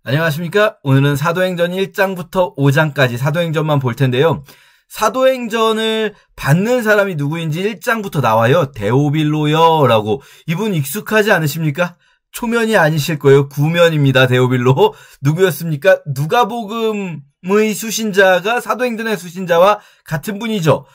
안녕하십니까? 오늘은 사도행전 1장부터 5장까지 사도행전만 볼 텐데요. 사도행전을 받는 사람이 누구인지 1장부터 나와요. 데오빌로요 라고. 이분 익숙하지 않으십니까? 초면이 아니실 거예요. 구면입니다. 데오빌로. 누구였습니까? 누가복음의 수신자가 사도행전의 수신자와 같은 분이죠.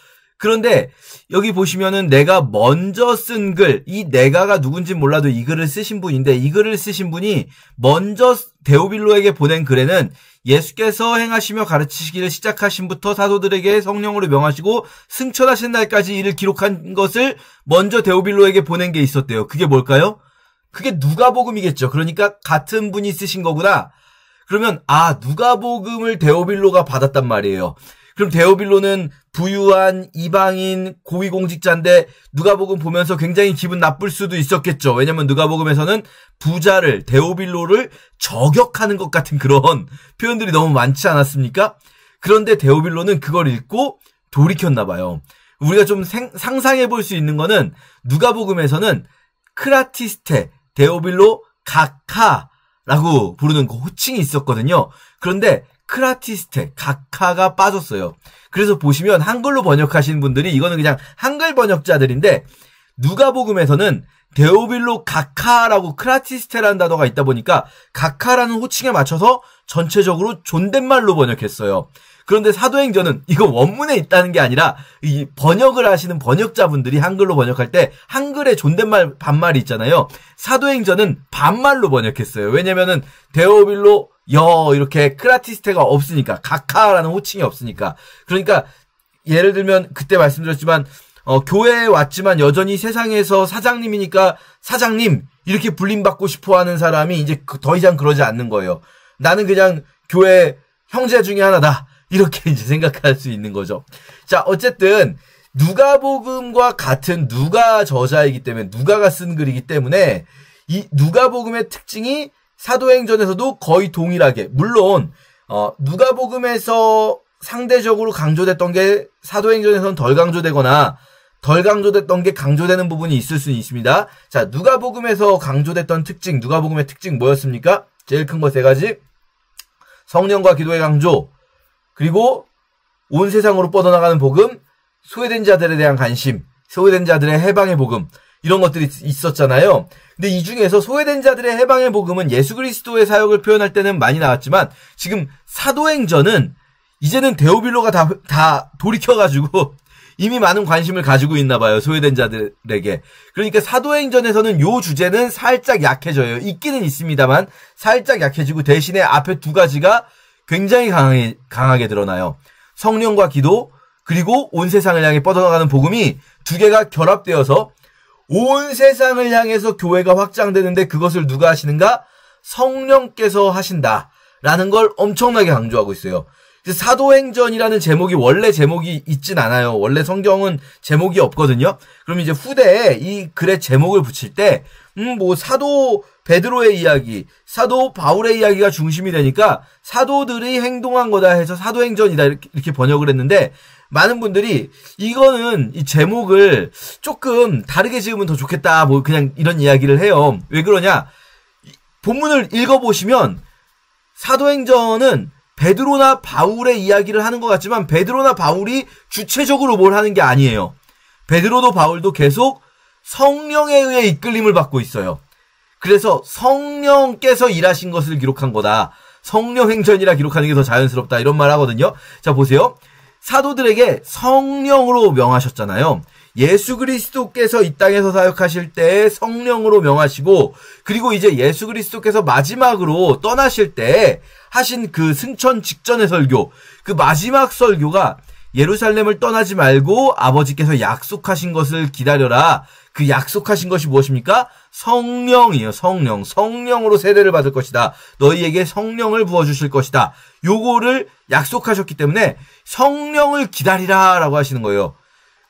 그런데 여기 보시면은 내가 먼저 쓴 글, 이 내가가 누군지 몰라도 이 글을 쓰신 분인데, 이 글을 쓰신 분이 먼저 데오빌로에게 보낸 글에는 예수께서 행하시며 가르치시기를 시작하신부터 사도들에게 성령으로 명하시고 승천하신 날까지 이를 기록한 것을 먼저 데오빌로에게 보낸 게 있었대요. 그게 뭘까요? 그게 누가복음이겠죠. 그러니까 같은 분이 쓰신 거구나. 그러면 누가복음을 데오빌로가 받았단 말이에요. 그럼 데오빌로는 부유한 이방인 고위공직자인데 누가복음 보면서 굉장히 기분 나쁠 수도 있었겠죠. 왜냐면 누가복음에서는 부자를, 데오빌로를 저격하는 것 같은 그런 표현들이 너무 많지 않았습니까? 그런데 데오빌로는 그걸 읽고 돌이켰나 봐요. 우리가 좀 상상해 볼 수 있는 거는 누가복음에서는 크라티스테, 데오빌로 가카라고 부르는 그 호칭이 있었거든요. 그런데 크라티스테, 가카가 빠졌어요. 그래서 보시면 한글로 번역하시는 분들이 이거는 그냥 한글 번역자들인데 누가복음에서는 데오빌로 가카라고 크라티스테라는 단어가 있다 보니까 가카라는 호칭에 맞춰서 전체적으로 존댓말로 번역했어요. 그런데 사도행전은 이거 원문에 있다는 게 아니라 이 번역을 하시는 번역자분들이 한글로 번역할 때 한글에 존댓말 반말이 있잖아요. 사도행전은 반말로 번역했어요. 왜냐면은 데오빌로 이렇게 크라티스테가 없으니까, 가카라는 호칭이 없으니까. 그러니까 예를 들면 그때 말씀드렸지만 교회에 왔지만 여전히 세상에서 사장님이니까 사장님 이렇게 불림받고 싶어하는 사람이 이제 더 이상 그러지 않는 거예요. 나는 그냥 교회 형제 중에 하나다. 이렇게 이제 생각할 수 있는 거죠. 자, 어쨌든 누가복음과 같은 누가 저자이기 때문에, 누가가 쓴 글이기 때문에 이 누가복음의 특징이 사도행전에서도 거의 동일하게, 물론 누가복음에서 상대적으로 강조됐던 게 사도행전에서는 덜 강조되거나 덜 강조됐던 게 강조되는 부분이 있을 수는 있습니다. 자, 누가복음에서 강조됐던 특징, 누가복음의 특징 뭐였습니까? 제일 큰 거 3가지. 성령과 기도의 강조, 그리고 온 세상으로 뻗어나가는 복음, 소외된 자들에 대한 관심, 소외된 자들의 해방의 복음, 이런 것들이 있었잖아요. 근데 이 중에서 소외된 자들의 해방의 복음은 예수 그리스도의 사역을 표현할 때는 많이 나왔지만 지금 사도행전은 이제는 데오빌로가 다 돌이켜가지고 이미 많은 관심을 가지고 있나 봐요. 소외된 자들에게. 그러니까 사도행전에서는 요 주제는 살짝 약해져요. 있기는 있습니다만 살짝 약해지고 대신에 앞에 2가지가 굉장히 강하게 드러나요. 성령과 기도, 그리고 온 세상을 향해 뻗어나가는 복음이 2개가 결합되어서 온 세상을 향해서 교회가 확장되는데 그것을 누가 하시는가? 성령께서 하신다라는 걸 엄청나게 강조하고 있어요. 사도행전이라는 제목이 원래 제목이 있진 않아요. 원래 성경은 제목이 없거든요. 그럼 이제 후대에 이 글에 제목을 붙일 때 사도 베드로의 이야기, 사도 바울의 이야기가 중심이 되니까 사도들이 행동한 거다 해서 사도행전이다 이렇게 번역을 했는데, 많은 분들이 이거는 이 제목을 조금 다르게 지으면 더 좋겠다, 그냥 이런 이야기를 해요. 왜 그러냐? 본문을 읽어보시면 사도행전은 베드로나 바울의 이야기를 하는 것 같지만 베드로나 바울이 주체적으로 뭘 하는 게 아니에요. 베드로도 바울도 계속 성령에 의해 이끌림을 받고 있어요. 그래서 성령께서 일하신 것을 기록한 거다. 성령행전이라 기록하는 게 더 자연스럽다. 이런 말 하거든요. 자, 보세요. 사도들에게 성령으로 명하셨잖아요. 예수 그리스도께서 이 땅에서 사역하실 때 성령으로 명하시고, 그리고 이제 예수 그리스도께서 마지막으로 떠나실 때 하신 그 승천 직전의 설교, 그 마지막 설교가 예루살렘을 떠나지 말고 아버지께서 약속하신 것을 기다려라. 그 약속하신 것이 무엇입니까? 성령이에요. 성령으로 세례를 받을 것이다. 너희에게 성령을 부어주실 것이다. 요거를 약속하셨기 때문에 성령을 기다리라 라고 하시는 거예요.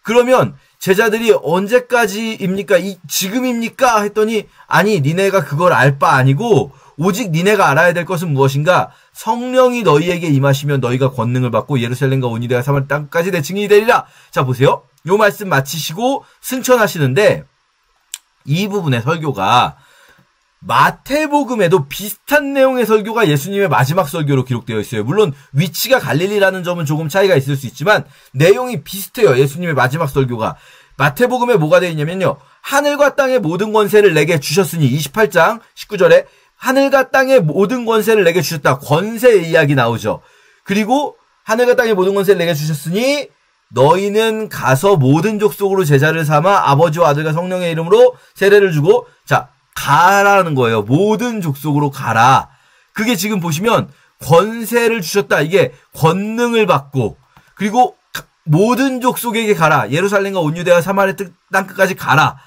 그러면 제자들이 언제까지입니까? 지금입니까? 했더니 아니, 니네가 그걸 알 바 아니고 오직 니네가 알아야 될 것은 무엇인가? 성령이 너희에게 임하시면 너희가 권능을 받고 예루살렘과 온 유대와 사마리아 땅까지 내 증인이 되리라. 자, 보세요. 요 말씀 마치시고 승천하시는데 이 부분의 설교가 마태복음에도 비슷한 내용의 설교가 예수님의 마지막 설교로 기록되어 있어요. 물론 위치가 갈릴리라는 점은 조금 차이가 있을 수 있지만 내용이 비슷해요. 예수님의 마지막 설교가. 마태복음에 뭐가 되어 있냐면요. 하늘과 땅의 모든 권세를 내게 주셨으니 28장 19절에 하늘과 땅의 모든 권세를 내게 주셨다. 권세의 이야기 나오죠. 그리고 하늘과 땅의 모든 권세를 내게 주셨으니 너희는 가서 모든 족속으로 제자를 삼아 아버지와 아들과 성령의 이름으로 세례를 주고 자 가라는 거예요. 모든 족속으로 가라. 그게 지금 보시면 권세를 주셨다. 이게 권능을 받고 그리고 모든 족속에게 가라. 예루살렘과 온 유대와 사마리아 땅끝까지 가라.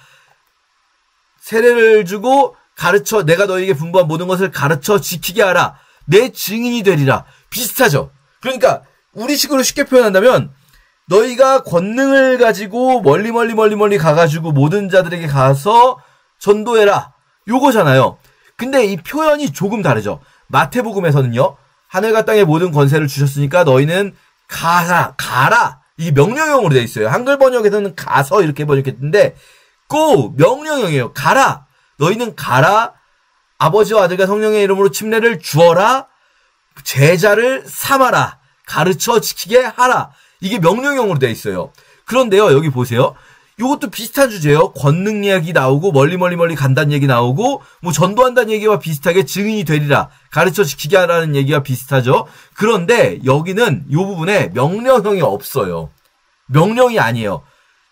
세례를 주고 가르쳐 내가 너희에게 분부한 모든 것을 가르쳐 지키게 하라. 내 증인이 되리라. 비슷하죠. 그러니까 우리식으로 쉽게 표현한다면 너희가 권능을 가지고 멀리 가가지고 모든 자들에게 가서 전도해라. 요거잖아요. 근데 이 표현이 조금 다르죠. 마태복음에서는요. 하늘과 땅의 모든 권세를 주셨으니까 너희는 가라. 이게 명령형으로 되어 있어요. 한글 번역에서는 가서 이렇게 번역했는데 go 명령형이에요. 가라. 너희는 가라. 아버지와 아들과 성령의 이름으로 침례를 주어라. 제자를 삼아라. 가르쳐 지키게 하라. 이게 명령형으로 되어 있어요. 그런데요. 여기 보세요. 이것도 비슷한 주제예요. 권능 이야기 나오고 멀리 간다는 얘기 나오고 뭐 전도한다는 얘기와 비슷하게 증인이 되리라. 가르쳐 지키게 하라는 얘기와 비슷하죠. 그런데 여기는 이 부분에 명령형이 없어요. 명령이 아니에요.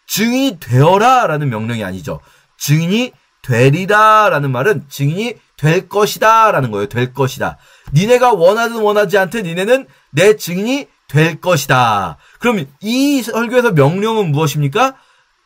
증인이 되어라 라는 명령이 아니죠. 증인이 되리라 라는 말은 증인이 될 것이다 라는 거예요. 될 것이다. 니네가 원하든 원하지 않든 니네는 내 증인이 될 것이다. 그럼 이 설교에서 명령은 무엇입니까?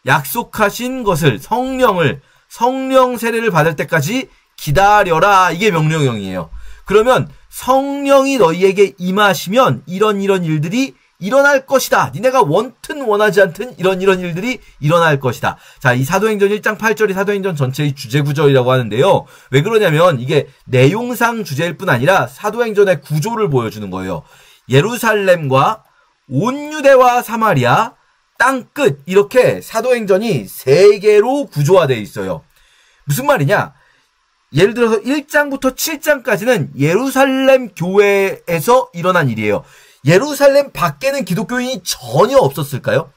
약속하신 것을 성령 세례를 받을 때까지 기다려라. 이게 명령형이에요. 그러면 성령이 너희에게 임하시면 이런 일들이 일어날 것이다. 니네가 원튼 원하지 않든 이런 일들이 일어날 것이다. 자, 이 사도행전 1장 8절이 사도행전 전체의 주제 구절이라고 하는데요. 왜 그러냐면 이게 내용상 주제일 뿐 아니라 사도행전의 구조를 보여주는 거예요. 예루살렘과 온 유대와 사마리아 땅끝 이렇게 사도행전이 세 개로 구조화되어 있어요. 무슨 말이냐? 예를 들어서 1장부터 7장까지는 예루살렘 교회에서 일어난 일이에요. 예루살렘 밖에는 기독교인이 전혀 없었을까요?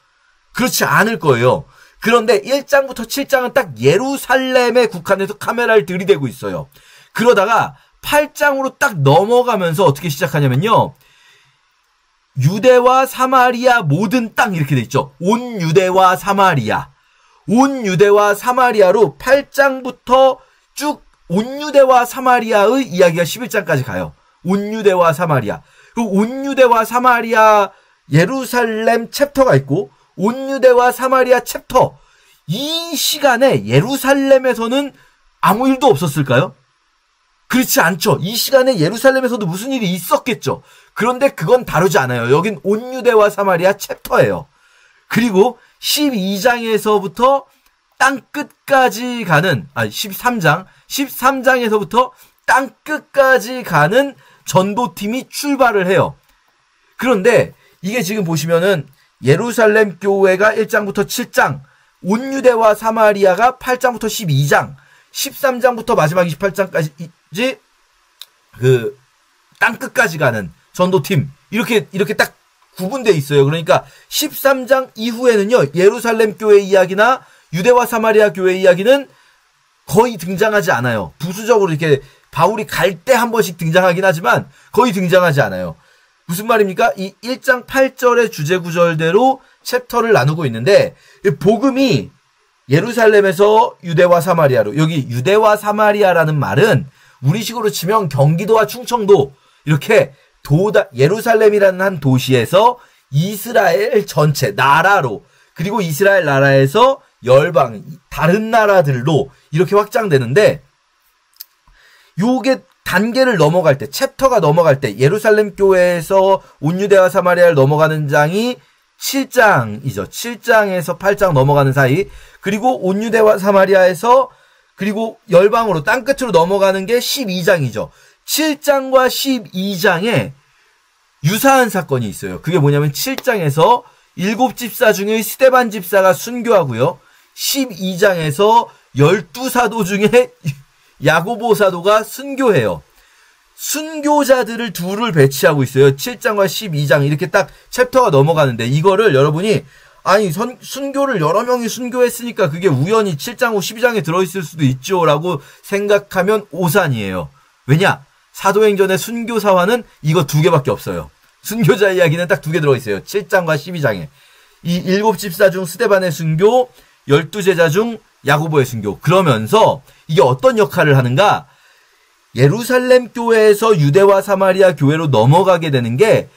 그렇지 않을 거예요. 그런데 1장부터 7장은 딱 예루살렘에 국한해서 카메라를 들이대고 있어요. 그러다가 8장으로 딱 넘어가면서 어떻게 시작하냐면요. 유대와 사마리아 모든 땅 이렇게 돼 있죠. 온 유대와 사마리아. 온 유대와 사마리아로 8장부터 쭉 온 유대와 사마리아의 이야기가 11장까지 가요. 온 유대와 사마리아. 그리고 온 유대와 사마리아 예루살렘 챕터가 있고 온 유대와 사마리아 챕터. 이 시간에 예루살렘에서는 아무 일도 없었을까요? 그렇지 않죠. 이 시간에 예루살렘에서도 무슨 일이 있었겠죠. 그런데 그건 다루지 않아요. 여긴 온 유대와 사마리아 챕터예요. 그리고 12장에서부터 땅 끝까지 가는 13장에서부터 땅 끝까지 가는 전도팀이 출발을 해요. 그런데 이게 지금 보시면은 예루살렘 교회가 1장부터 7장, 온 유대와 사마리아가 8장부터 12장, 13장부터 마지막 28장까지 그 땅 끝까지 가는 전도팀 이렇게 딱 구분돼 있어요. 그러니까 13장 이후에는요. 예루살렘 교회 이야기나 유대와 사마리아 교회 이야기는 거의 등장하지 않아요. 부수적으로 이렇게 바울이 갈 때 한 번씩 등장하긴 하지만 거의 등장하지 않아요. 무슨 말입니까? 이 1장 8절의 주제 구절대로 챕터를 나누고 있는데 복음이 예루살렘에서 유대와 사마리아로 여기 유대와 사마리아라는 말은 우리식으로 치면 경기도와 충청도 이렇게 예루살렘이라는 한 도시에서 이스라엘 전체 나라로 그리고 이스라엘 나라에서 열방 다른 나라들로 이렇게 확장되는데 요게 단계를 넘어갈 때 챕터가 넘어갈 때 예루살렘 교회에서 온 유대와 사마리아를 넘어가는 장이 7장이죠. 7장에서 8장 넘어가는 사이 그리고 온 유대와 사마리아에서 그리고 열방으로 땅끝으로 넘어가는 게 12장이죠. 7장과 12장에 유사한 사건이 있어요. 그게 뭐냐면 7장에서 7집사 중에 스데반 집사가 순교하고요. 12장에서 12사도 중에 야고보 사도가 순교해요. 순교자들을 둘을 배치하고 있어요. 7장과 12장 이렇게 딱 챕터가 넘어가는데 이거를 여러분이 아니 순교를 여러 명이 순교했으니까 그게 우연히 7장 후 12장에 들어있을 수도 있죠 라고 생각하면 오산이에요. 왜냐? 사도행전의 순교 사화는 이거 2개밖에 없어요. 순교자 이야기는 딱 2개 들어있어요. 7장과 12장에. 이 7집사 중 스데반의 순교, 12제자 중 야고보의 순교. 그러면서 이게 어떤 역할을 하는가? 예루살렘 교회에서 유대와 사마리아 교회로 넘어가게 되는 게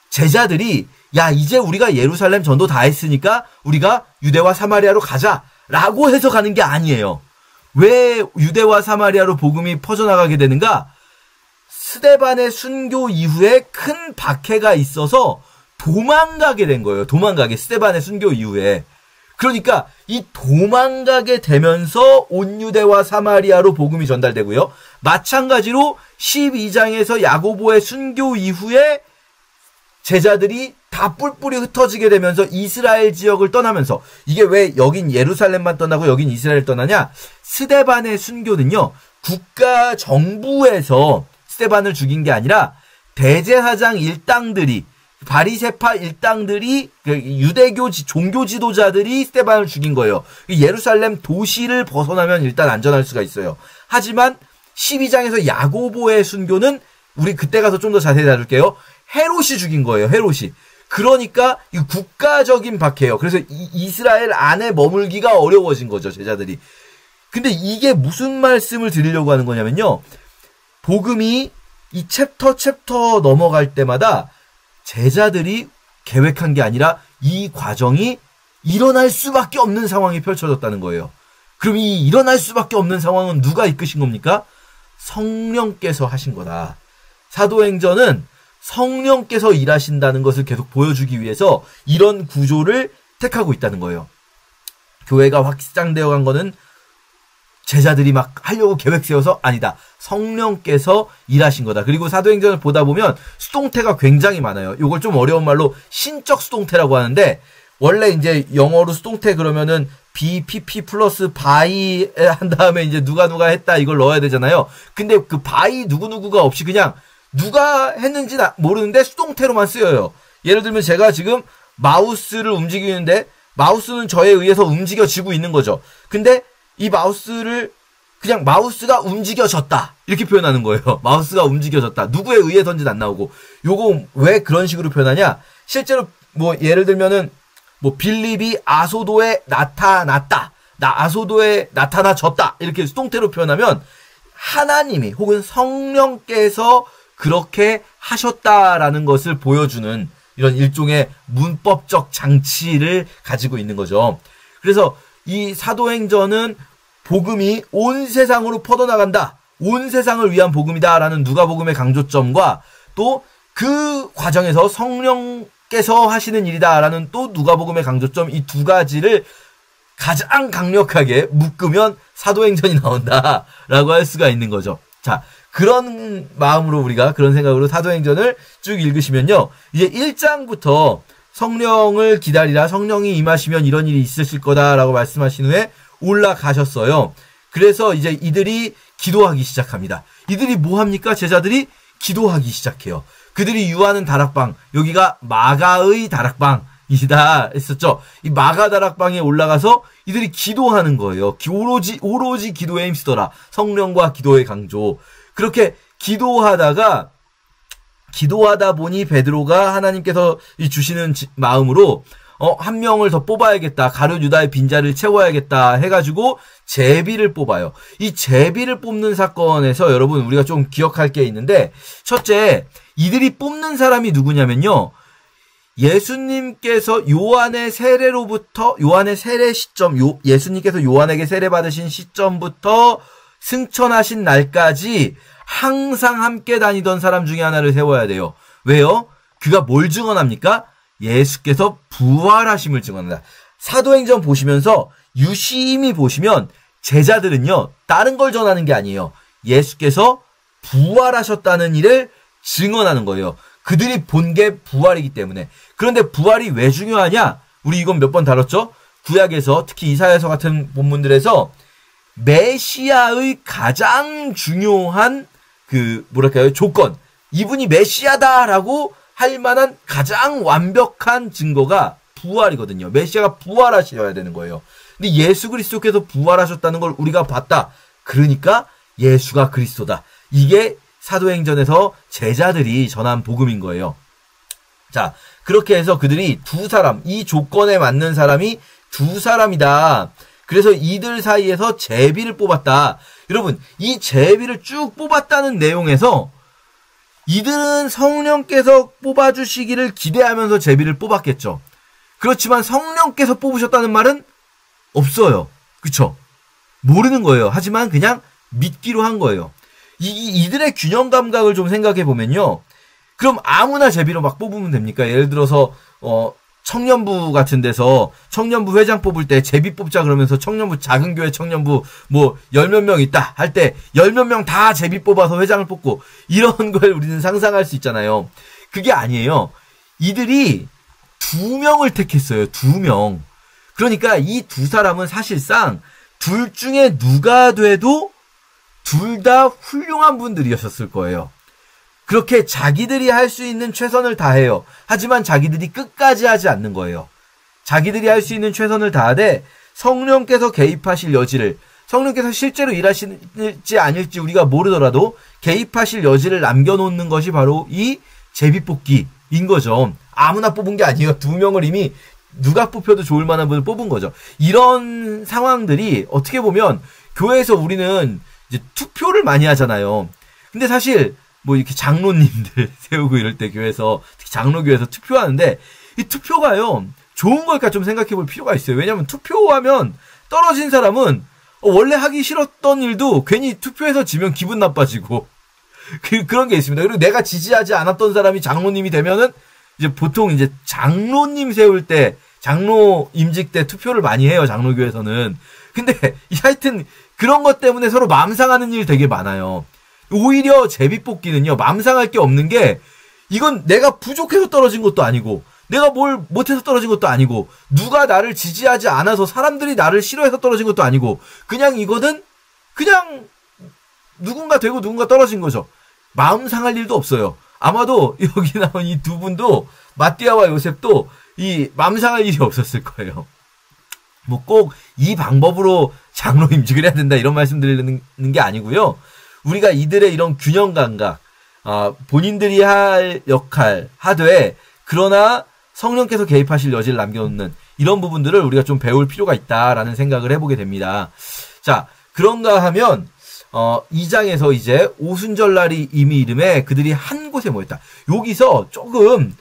제자들이 야 이제 우리가 예루살렘 전도 다 했으니까 우리가 유대와 사마리아로 가자라고 해서 가는 게 아니에요. 왜 유대와 사마리아로 복음이 퍼져나가게 되는가? 스데반의 순교 이후에 큰 박해가 있어서 도망가게 된 거예요. 도망가게 스데반의 순교 이후에. 그러니까 이 도망가게 되면서 온 유대와 사마리아로 복음이 전달되고요. 마찬가지로 12장에서 야고보의 순교 이후에 제자들이 다 뿔뿔이 흩어지게 되면서 이스라엘 지역을 떠나면서 이게 왜 여긴 예루살렘만 떠나고 여긴 이스라엘 떠나냐? 스데반의 순교는요. 국가 정부에서 스데반을 죽인 게 아니라 대제사장 일당들이 바리새파 일당들이 유대교 종교 지도자들이 스데반을 죽인 거예요. 예루살렘 도시를 벗어나면 일단 안전할 수가 있어요. 하지만 12장에서 야고보의 순교는 우리 그때 가서 좀 더 자세히 다룰게요. 헤롯이 죽인 거예요. 헤롯이. 그러니까 이 국가적인 박해예요. 그래서 이스라엘 안에 머물기가 어려워진 거죠. 제자들이. 근데 이게 무슨 말씀을 드리려고 하는 거냐면요. 복음이 이 챕터 넘어갈 때마다 제자들이 계획한 게 아니라 이 과정이 일어날 수밖에 없는 상황이 펼쳐졌다는 거예요. 그럼 이 일어날 수밖에 없는 상황은 누가 이끄신 겁니까? 성령께서 하신 거다. 사도행전은 성령께서 일하신다는 것을 계속 보여주기 위해서 이런 구조를 택하고 있다는 거예요. 교회가 확장되어 간 거는 제자들이 막 하려고 계획 세워서 아니다. 성령께서 일하신 거다. 그리고 사도행전을 보다 보면 수동태가 굉장히 많아요. 이걸 좀 어려운 말로 신적 수동태라고 하는데 원래 이제 영어로 수동태 그러면은 BPP 플러스 by 한 다음에 이제 누가 했다 이걸 넣어야 되잖아요. 근데 그 by 누구누구가 없이 그냥 누가 했는지 모르는데 수동태로만 쓰여요. 예를 들면 제가 지금 마우스를 움직이는데 마우스는 저에 의해서 움직여지고 있는 거죠. 근데 이 마우스를 그냥 마우스가 움직여졌다 이렇게 표현하는 거예요. 마우스가 움직여졌다. 누구에 의해서인지는 안 나오고. 요거 왜 그런 식으로 표현하냐? 실제로 뭐 예를 들면은 뭐 빌립이 아소도에 나타났다. 아소도에 나타나졌다. 이렇게 수동태로 표현하면 하나님이 혹은 성령께서 그렇게 하셨다라는 것을 보여주는 이런 일종의 문법적 장치를 가지고 있는 거죠. 그래서 이 사도행전은 복음이 온 세상으로 퍼져나간다. 온 세상을 위한 복음이다라는 누가복음의 강조점과 또 그 과정에서 성령께서 하시는 일이다라는 또 누가복음의 강조점 이 두 가지를 가장 강력하게 묶으면 사도행전이 나온다라고 할 수가 있는 거죠. 자, 그런 마음으로 우리가 그런 생각으로 사도행전을 쭉 읽으시면요. 이제 1장부터 성령을 기다리라. 성령이 임하시면 이런 일이 있으실 거다라고 말씀하신 후에 올라가셨어요. 그래서 이제 이들이 기도하기 시작합니다. 이들이 뭐 합니까? 제자들이 기도하기 시작해요. 그들이 유하는 다락방, 여기가 마가의 다락방이다 했었죠. 이 마가 다락방에 올라가서 이들이 기도하는 거예요. 오로지 기도에 힘쓰더라. 성령과 기도의 강조. 그렇게 기도하다 보니 베드로가 하나님께서 주시는 마음으로 한 명을 더 뽑아야겠다. 가룟 유다의 빈자리를 채워야겠다 해가지고 제비를 뽑아요. 이 제비를 뽑는 사건에서 여러분 우리가 좀 기억할 게 있는데 첫째, 이들이 뽑는 사람이 누구냐면요. 예수님께서 요한의 세례 시점, 예수님께서 요한에게 세례 받으신 시점부터 승천하신 날까지 항상 함께 다니던 사람 중에 하나를 세워야 돼요. 왜요? 그가 뭘 증언합니까? 예수께서 부활하심을 증언한다. 사도행전 보시면서 유심히 보시면 제자들은요. 다른 걸 전하는 게 아니에요. 예수께서 부활하셨다는 일을 증언하는 거예요. 그들이 본 게 부활이기 때문에. 그런데 부활이 왜 중요하냐? 우리 이건 몇 번 다뤘죠? 구약에서 특히 이사야서 같은 본문들에서 메시아의 가장 중요한 조건, 이분이 메시아다라고 할 만한 가장 완벽한 증거가 부활이거든요. 메시아가 부활하셔야 되는 거예요. 근데 예수 그리스도께서 부활하셨다는 걸 우리가 봤다. 그러니까 예수가 그리스도다. 이게 사도행전에서 제자들이 전한 복음인 거예요. 자, 그렇게 해서 그들이 두 사람, 이 조건에 맞는 사람이 두 사람이다. 그래서 이들 사이에서 제비를 뽑았다. 여러분, 이 제비를 쭉 뽑았다는 내용에서 이들은 성령께서 뽑아주시기를 기대하면서 제비를 뽑았겠죠. 그렇지만 성령께서 뽑으셨다는 말은 없어요. 그쵸? 모르는 거예요. 하지만 그냥 믿기로 한 거예요. 이들의 균형 감각을 좀 생각해 보면요. 그럼 아무나 제비로 막 뽑으면 됩니까? 예를 들어서 청년부 같은 데서 청년부 회장 뽑을 때 제비 뽑자 그러면서 청년부, 작은 교회 청년부 뭐 10몇 명 있다 할 때 10몇 명 다 제비 뽑아서 회장을 뽑고 이런 걸 우리는 상상할 수 있잖아요. 그게 아니에요. 이들이 2명을 택했어요. 2명. 그러니까 이 두 사람은 사실상 둘 중에 누가 돼도 둘 다 훌륭한 분들이었을 거예요. 그렇게 자기들이 할 수 있는 최선을 다해요. 하지만 자기들이 끝까지 하지 않는 거예요. 자기들이 할 수 있는 최선을 다하되 성령께서 개입하실 여지를, 성령께서 실제로 일하실지 아닐지 우리가 모르더라도 개입하실 여지를 남겨놓는 것이 바로 이 제비뽑기인 거죠. 아무나 뽑은 게 아니에요. 2명을 이미 누가 뽑혀도 좋을 만한 분을 뽑은 거죠. 이런 상황들이 어떻게 보면 교회에서 우리는 이제 투표를 많이 하잖아요. 근데 사실 뭐 이렇게 장로님들 세우고 이럴 때 교회에서, 특히 장로교회에서 투표하는데 이 투표가요 좋은 걸까 좀 생각해 볼 필요가 있어요. 왜냐면 투표하면 떨어진 사람은 원래 하기 싫었던 일도 괜히 투표해서 지면 기분 나빠지고 그런 게 있습니다. 그리고 내가 지지하지 않았던 사람이 장로님이 되면은 이제 보통 이제 장로님 세울 때, 장로 임직 때 투표를 많이 해요, 장로교에서는. 근데 하여튼 그런 것 때문에 서로 마음 상하는 일 되게 많아요. 오히려 제비뽑기는요, 마음 상할 게 없는 게, 이건 내가 부족해서 떨어진 것도 아니고, 내가 뭘 못해서 떨어진 것도 아니고, 누가 나를 지지하지 않아서 사람들이 나를 싫어해서 떨어진 것도 아니고, 그냥 이거는 그냥 누군가 되고 누군가 떨어진 거죠. 마음 상할 일도 없어요. 아마도 여기 나온 이 두 분도, 마띠아와 요셉도 이 마음 상할 일이 없었을 거예요. 뭐 꼭 이 방법으로 장로 임직을 해야 된다 이런 말씀 드리는 게 아니고요. 우리가 이들의 이런 균형 감각, 본인들이 할 역할 하되 그러나 성령께서 개입하실 여지를 남겨놓는 이런 부분들을 우리가 좀 배울 필요가 있다라는 생각을 해보게 됩니다. 자, 그런가 하면 2장에서 이제 오순절날이 이미 이름에 그들이 한 곳에 모였다. 여기서 조금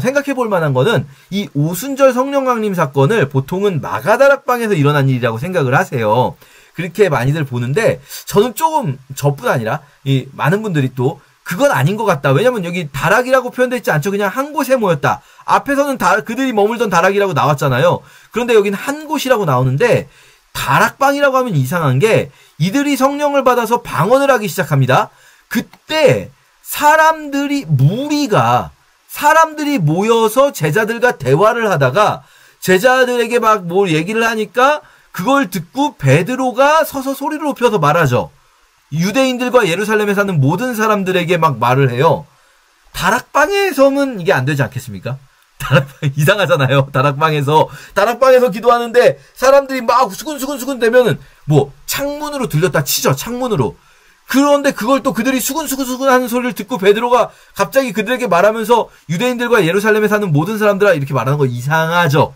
생각해 볼 만한 거는 이 오순절 성령 강림 사건을 보통은 마가다락방에서 일어난 일이라고 생각을 하세요. 그렇게 많이들 보는데 저는 조금 저뿐 아니라 이 많은 분들이 또 그건 아닌 것 같다. 왜냐면 여기 다락이라고 표현되어 있지 않죠. 그냥 한 곳에 모였다. 앞에서는 그들이 머물던 다락이라고 나왔잖아요. 그런데 여기는 한 곳이라고 나오는데 다락방이라고 하면 이상한 게 이들이 성령을 받아서 방언을 하기 시작합니다. 그때 사람들이 모여서 제자들과 대화를 하다가 제자들에게 막 뭘 얘기를 하니까 그걸 듣고 베드로가 서서 소리를 높여서 말하죠. 유대인들과 예루살렘에 사는 모든 사람들에게 막 말을 해요. 다락방에서는 이게 안 되지 않겠습니까? 다락방 이상하잖아요. 다락방에서 기도하는데 사람들이 막 수근수근 되면은 뭐 창문으로 들렸다 치죠. 창문으로. 그런데 그걸 또 그들이 수근수근 하는 소리를 듣고 베드로가 갑자기 그들에게 말하면서 유대인들과 예루살렘에 사는 모든 사람들아 이렇게 말하는 거 이상하죠.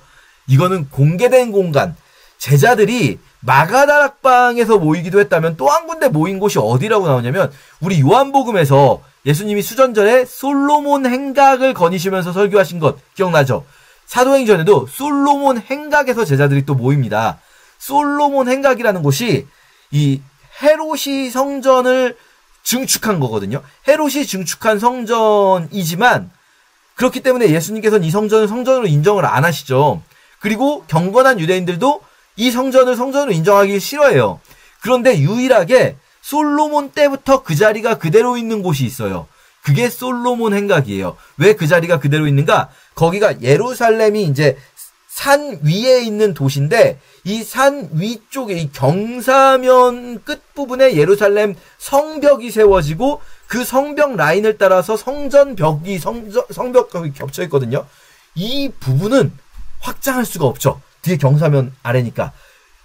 이거는 공개된 공간. 제자들이 마가다락방에서 모이기도 했다면 또 한 군데 모인 곳이 어디라고 나오냐면 우리 요한복음에서 예수님이 수전절에 솔로몬 행각을 거니시면서 설교하신 것 기억나죠? 사도행전에도 솔로몬 행각에서 제자들이 또 모입니다. 솔로몬 행각이라는 곳이 이 헤롯이 성전을 증축한 거거든요. 헤롯이 증축한 성전이지만 그렇기 때문에 예수님께서는 이 성전을 성전으로 인정을 안 하시죠. 그리고 경건한 유대인들도 이 성전을 성전으로 인정하기 싫어해요. 그런데 유일하게 솔로몬 때부터 그 자리가 그대로 있는 곳이 있어요. 그게 솔로몬 행각이에요. 왜 그 자리가 그대로 있는가? 거기가 예루살렘이 이제 산 위에 있는 도시인데 이 산 위쪽에 이 경사면 끝부분에 예루살렘 성벽이 세워지고 그 성벽 라인을 따라서 성벽이 겹쳐 있거든요. 이 부분은 확장할 수가 없죠. 뒤에 경사면 아래니까.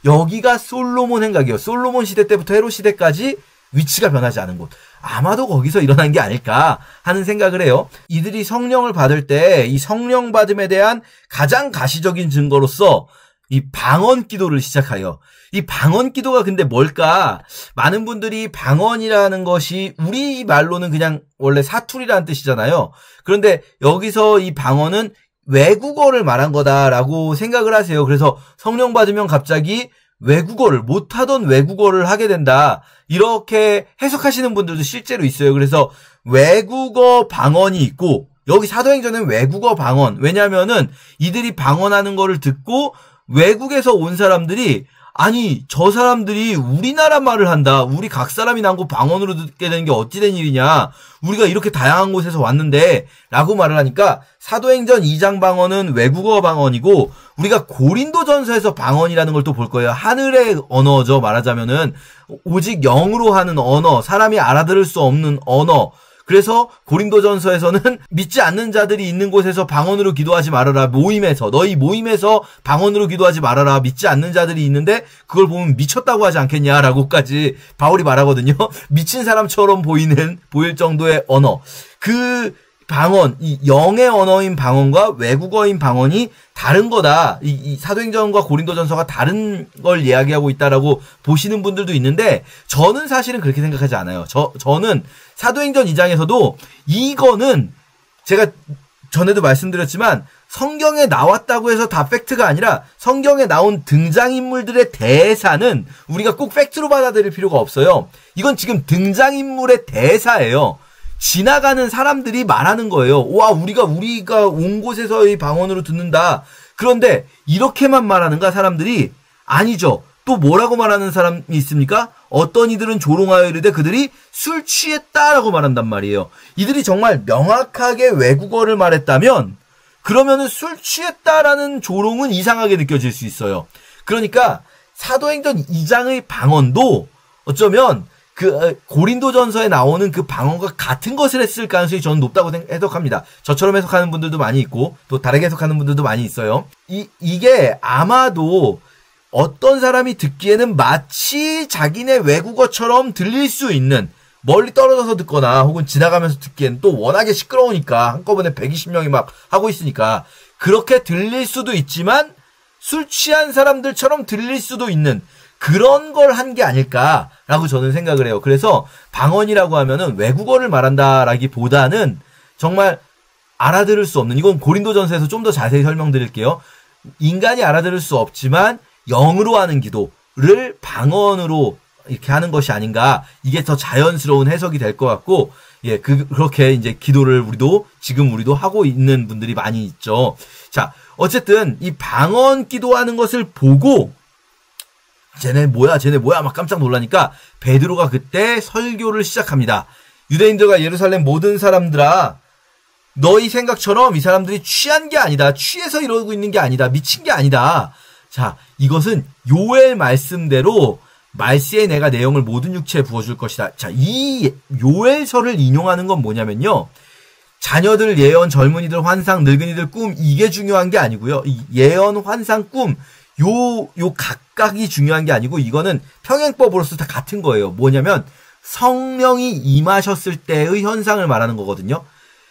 여기가 솔로몬 행각이에요. 솔로몬 시대 때부터 헤롯 시대까지 위치가 변하지 않은 곳. 아마도 거기서 일어난 게 아닐까 하는 생각을 해요. 이들이 성령을 받을 때 이 성령 받음에 대한 가장 가시적인 증거로서 이 방언 기도를 시작하여. 이 방언 기도가 근데 뭘까? 많은 분들이 방언이라는 것이 우리 말로는 그냥 원래 사투리라는 뜻이잖아요. 그런데 여기서 이 방언은 외국어를 말한 거다라고 생각을 하세요. 그래서 성령 받으면 갑자기 외국어를 못하던 외국어를 하게 된다. 이렇게 해석하시는 분들도 실제로 있어요. 그래서 외국어 방언이 있고 여기 사도행전은 외국어 방언. 왜냐하면은 이들이 방언하는 거를 듣고 외국에서 온 사람들이 아니 저 사람들이 우리나라 말을 한다. 우리 각 사람이 난 거 방언으로 듣게 되는 게 어찌 된 일이냐. 우리가 이렇게 다양한 곳에서 왔는데 라고 말을 하니까 사도행전 2장 방언은 외국어 방언이고 우리가 고린도전서에서 방언이라는 걸 또 볼 거예요. 하늘의 언어죠. 말하자면은 오직 영으로 하는 언어, 사람이 알아들을 수 없는 언어. 그래서 고린도전서에서는 믿지 않는 자들이 있는 곳에서 방언으로 기도하지 말아라. 모임에서 너희 모임에서 방언으로 기도하지 말아라. 믿지 않는 자들이 있는데 그걸 보면 미쳤다고 하지 않겠냐라고까지 바울이 말하거든요. 미친 사람처럼 보일 정도의 언어. 그 방언, 이 영의 언어인 방언과 외국어인 방언이 다른 거다. 이 사도행전과 고린도전서가 다른 걸 이야기하고 있다라고 보시는 분들도 있는데 저는 사실은 그렇게 생각하지 않아요. 저는 사도행전 2장에서도 이거는 제가 전에도 말씀드렸지만 성경에 나왔다고 해서 다 팩트가 아니라 성경에 나온 등장인물들의 대사는 우리가 꼭 팩트로 받아들일 필요가 없어요. 이건 지금 등장인물의 대사예요. 지나가는 사람들이 말하는 거예요. 와, 우리가 온 곳에서의 방언으로 듣는다. 그런데 이렇게만 말하는가 사람들이? 아니죠. 또 뭐라고 말하는 사람이 있습니까? 어떤 이들은 조롱하여 이르되 그들이 술 취했다라고 말한단 말이에요. 이들이 정말 명확하게 외국어를 말했다면 그러면은 술 취했다라는 조롱은 이상하게 느껴질 수 있어요. 그러니까 사도행전 2장의 방언도 어쩌면 그 고린도전서에 나오는 그 방언과 같은 것을 했을 가능성이 저는 높다고 해석합니다. 저처럼 해석하는 분들도 많이 있고 또 다르게 해석하는 분들도 많이 있어요. 이게 아마도 어떤 사람이 듣기에는 마치 자기네 외국어처럼 들릴 수 있는 멀리 떨어져서 듣거나 혹은 지나가면서 듣기에는 또 워낙에 시끄러우니까 한꺼번에 120명이 막 하고 있으니까 그렇게 들릴 수도 있지만 술 취한 사람들처럼 들릴 수도 있는 그런 걸 한 게 아닐까라고 저는 생각을 해요. 그래서 방언이라고 하면은 외국어를 말한다라기보다는 정말 알아들을 수 없는, 이건 고린도전서에서 좀 더 자세히 설명드릴게요. 인간이 알아들을 수 없지만 영으로 하는 기도를 방언으로 이렇게 하는 것이 아닌가. 이게 더 자연스러운 해석이 될 것 같고, 예, 그렇게 이제 기도를 지금 우리도 하고 있는 분들이 많이 있죠. 자, 어쨌든 이 방언 기도하는 것을 보고 쟤네 뭐야 막 깜짝 놀라니까 베드로가 그때 설교를 시작합니다. 유대인들과 예루살렘 모든 사람들아, 너희 생각처럼 이 사람들이 취한 게 아니다. 취해서 이러고 있는 게 아니다. 미친 게 아니다. 자, 이것은 요엘 말씀대로 말세에 내가 내 영을 모든 육체에 부어줄 것이다. 자, 이 요엘서를 인용하는 건 뭐냐면요. 자녀들 예언, 젊은이들 환상, 늙은이들 꿈, 이게 중요한 게 아니고요. 이 예언, 환상, 꿈, 요 각각이 중요한 게 아니고 이거는 평행법으로서 다 같은 거예요. 뭐냐면 성령이 임하셨을 때의 현상을 말하는 거거든요.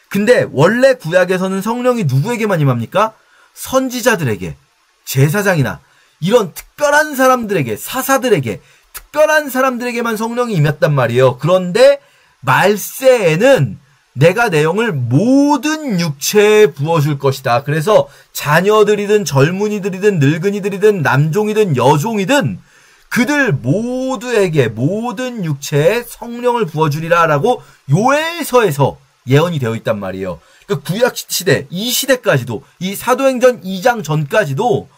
근데 원래 구약에서는 성령이 누구에게만 임합니까? 선지자들에게, 제사장이나 이런 특별한 사람들에게, 사사들에게, 특별한 사람들에게만 성령이 임했단 말이에요. 그런데 말세에는 내가 내 영을 모든 육체에 부어줄 것이다. 그래서 자녀들이든 젊은이들이든 늙은이들이든 남종이든 여종이든 그들 모두에게 모든 육체에 성령을 부어주리라 라고 요엘서에서 예언이 되어 있단 말이에요. 그러니까 구약 시대, 이 시대까지도, 이 사도행전 2장 전까지도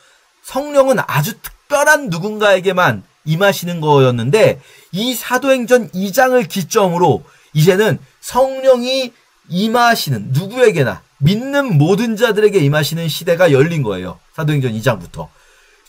성령은 아주 특별한 누군가에게만 임하시는 거였는데 이 사도행전 2장을 기점으로 이제는 성령이 임하시는 누구에게나 믿는 모든 자들에게 임하시는 시대가 열린 거예요. 사도행전 2장부터.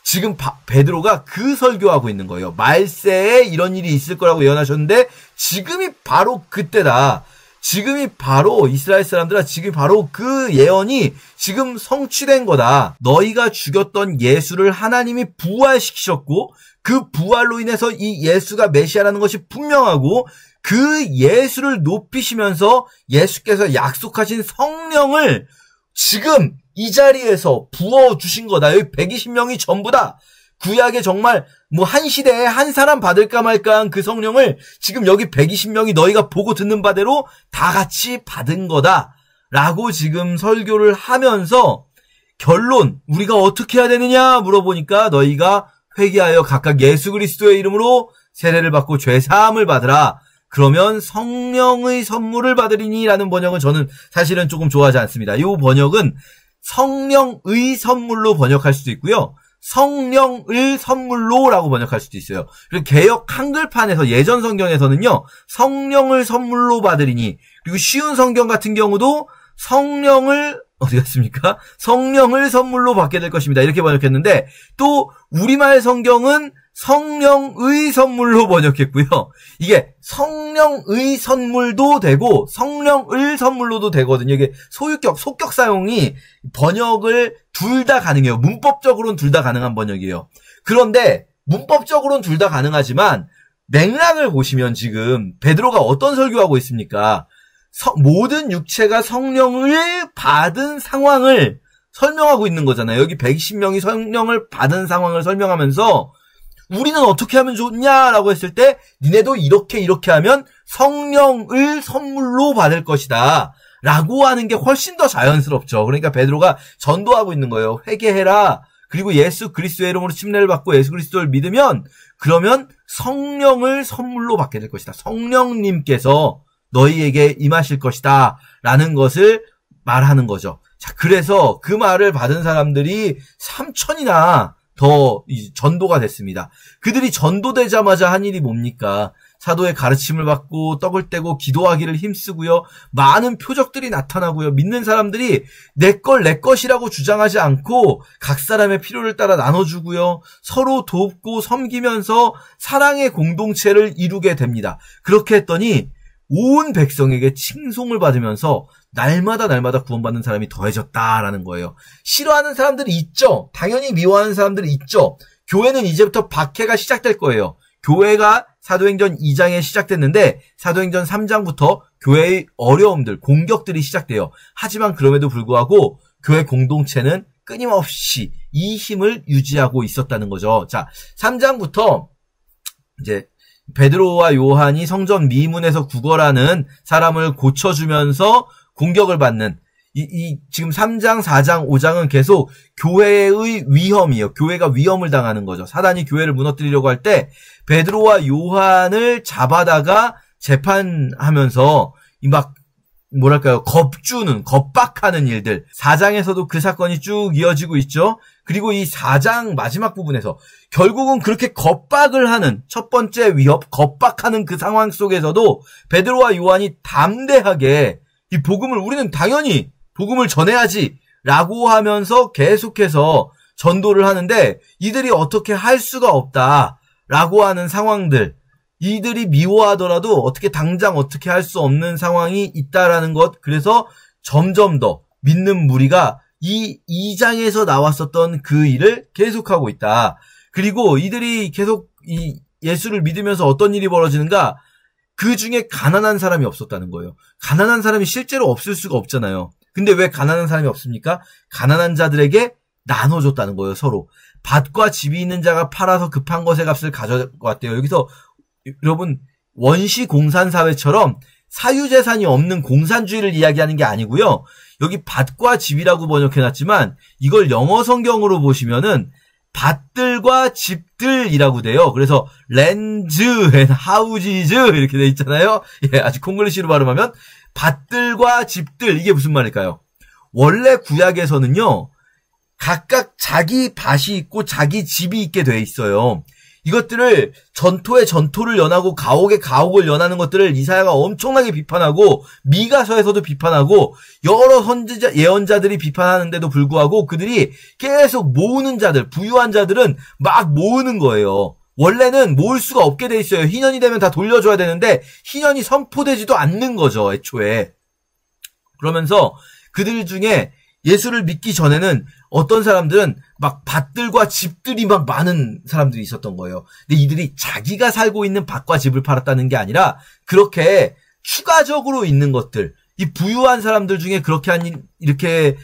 지금 베드로가 그 설교하고 있는 거예요. 말세에 이런 일이 있을 거라고 예언하셨는데 지금이 바로 그때다. 지금이 바로 이스라엘 사람들아, 지금이 바로 그 예언이 지금 성취된 거다. 너희가 죽였던 예수를 하나님이 부활시키셨고 그 부활로 인해서 이 예수가 메시아라는 것이 분명하고 그 예수를 높이시면서 예수께서 약속하신 성령을 지금 이 자리에서 부어주신 거다. 여기 120명이 전부다. 구약에 정말 뭐 한 시대에 한 사람 받을까 말까 한 그 성령을 지금 여기 120명이 너희가 보고 듣는 바대로 다 같이 받은 거다. 라고 지금 설교를 하면서 결론, 우리가 어떻게 해야 되느냐 물어보니까 너희가 회개하여 각각 예수 그리스도의 이름으로 세례를 받고 죄사함을 받으라. 그러면 성령의 선물을 받으리니 라는 번역은 저는 사실은 조금 좋아하지 않습니다. 이 번역은 성령의 선물로 번역할 수도 있고요. 성령을 선물로라고 번역할 수도 있어요. 그리고 개역 한글판에서 예전 성경에서는요. 성령을 선물로 받으리니, 그리고 쉬운 성경 같은 경우도 성령을 어디 갔습니까? 성령을 선물로 받게 될 것입니다. 이렇게 번역했는데 또 우리말 성경은 성령의 선물로 번역했고요. 이게 성령의 선물도 되고 성령을 선물로도 되거든요. 이게 소유격, 속격 사용이 번역을 둘 다 가능해요. 문법적으로는 둘 다 가능한 번역이에요. 그런데 문법적으로는 둘 다 가능하지만 맥락을 보시면 지금 베드로가 어떤 설교하고 있습니까? 모든 육체가 성령을 받은 상황을 설명하고 있는 거잖아요. 여기 120명이 성령을 받은 상황을 설명하면서 우리는 어떻게 하면 좋냐라고 했을 때 니네도 이렇게 하면 성령을 선물로 받을 것이다 라고 하는 게 훨씬 더 자연스럽죠. 그러니까 베드로가 전도하고 있는 거예요. 회개해라. 그리고 예수 그리스도의 이름으로 침례를 받고 예수 그리스도를 믿으면 그러면 성령을 선물로 받게 될 것이다. 성령님께서 너희에게 임하실 것이다 라는 것을 말하는 거죠. 자, 그래서 그 말을 받은 사람들이 3,000이나 더 전도가 됐습니다. 그들이 전도되자마자 한 일이 뭡니까? 사도의 가르침을 받고 떡을 떼고 기도하기를 힘쓰고요. 많은 표적들이 나타나고요. 믿는 사람들이 내 것이라고 주장하지 않고 각 사람의 필요를 따라 나눠주고요. 서로 돕고 섬기면서 사랑의 공동체를 이루게 됩니다. 그렇게 했더니 온 백성에게 칭송을 받으면서 날마다 구원받는 사람이 더해졌다라는 거예요. 싫어하는 사람들이 있죠. 당연히 미워하는 사람들이 있죠. 교회는 이제부터 박해가 시작될 거예요. 교회가 사도행전 2장에 시작됐는데 사도행전 3장부터 교회의 어려움들, 공격들이 시작돼요. 하지만 그럼에도 불구하고 교회 공동체는 끊임없이 이 힘을 유지하고 있었다는 거죠. 자, 3장부터 이제 베드로와 요한이 성전 미문에서 구걸하는 사람을 고쳐주면서 공격을 받는 지금 3장, 4장, 5장은 계속 교회의 위험이에요. 교회가 위험을 당하는 거죠. 사단이 교회를 무너뜨리려고 할 때 베드로와 요한을 잡아다가 재판하면서 겁박하는 일들. 4장에서도 그 사건이 쭉 이어지고 있죠. 그리고 이 4장 마지막 부분에서 결국은 그렇게 겁박을 하는 첫 번째 위협, 겁박하는 그 상황 속에서도 베드로와 요한이 담대하게 이 복음을 우리는 당연히 복음을 전해야지 라고 하면서 계속해서 전도를 하는데 이들이 어떻게 할 수가 없다 라고 하는 상황들, 이들이 미워하더라도 당장 어떻게 할 수 없는 상황이 있다라는 것. 그래서 점점 더 믿는 무리가 이 2장에서 나왔었던 그 일을 계속하고 있다. 그리고 이들이 계속 이 예수를 믿으면서 어떤 일이 벌어지는가? 그 중에 가난한 사람이 없었다는 거예요. 가난한 사람이 실제로 없을 수가 없잖아요. 근데 왜 가난한 사람이 없습니까? 가난한 자들에게 나눠줬다는 거예요, 서로. 밭과 집이 있는 자가 팔아서 급한 것의 값을 가져왔대요. 여기서 여러분, 원시 공산사회처럼 사유재산이 없는 공산주의를 이야기하는 게 아니고요. 여기 밭과 집이라고 번역해놨지만 이걸 영어 성경으로 보시면은 밭들과 집들이라고 돼요. 그래서 lands and houses 이렇게 돼 있잖아요. 예, 아주 콩글리시로 발음하면 밭들과 집들, 이게 무슨 말일까요? 원래 구약에서는요, 각각 자기 밭이 있고 자기 집이 있게 돼 있어요. 이것들을 전토에 전토를 연하고 가옥에 가옥을 연하는 것들을 이사야가 엄청나게 비판하고 미가서에서도 비판하고 여러 선지자 예언자들이 비판하는데도 불구하고 그들이 계속 모으는 자들, 부유한 자들은 막 모으는 거예요. 원래는 모을 수가 없게 돼 있어요. 희년이 되면 다 돌려줘야 되는데 희년이 선포되지도 않는 거죠, 애초에. 그러면서 그들 중에 예수를 믿기 전에는 어떤 사람들은 막 밭들과 집들이 막 많은 사람들이 있었던 거예요. 근데 이들이 자기가 살고 있는 밭과 집을 팔았다는 게 아니라 그렇게 추가적으로 있는 것들, 이 부유한 사람들 중에 그렇게 이렇게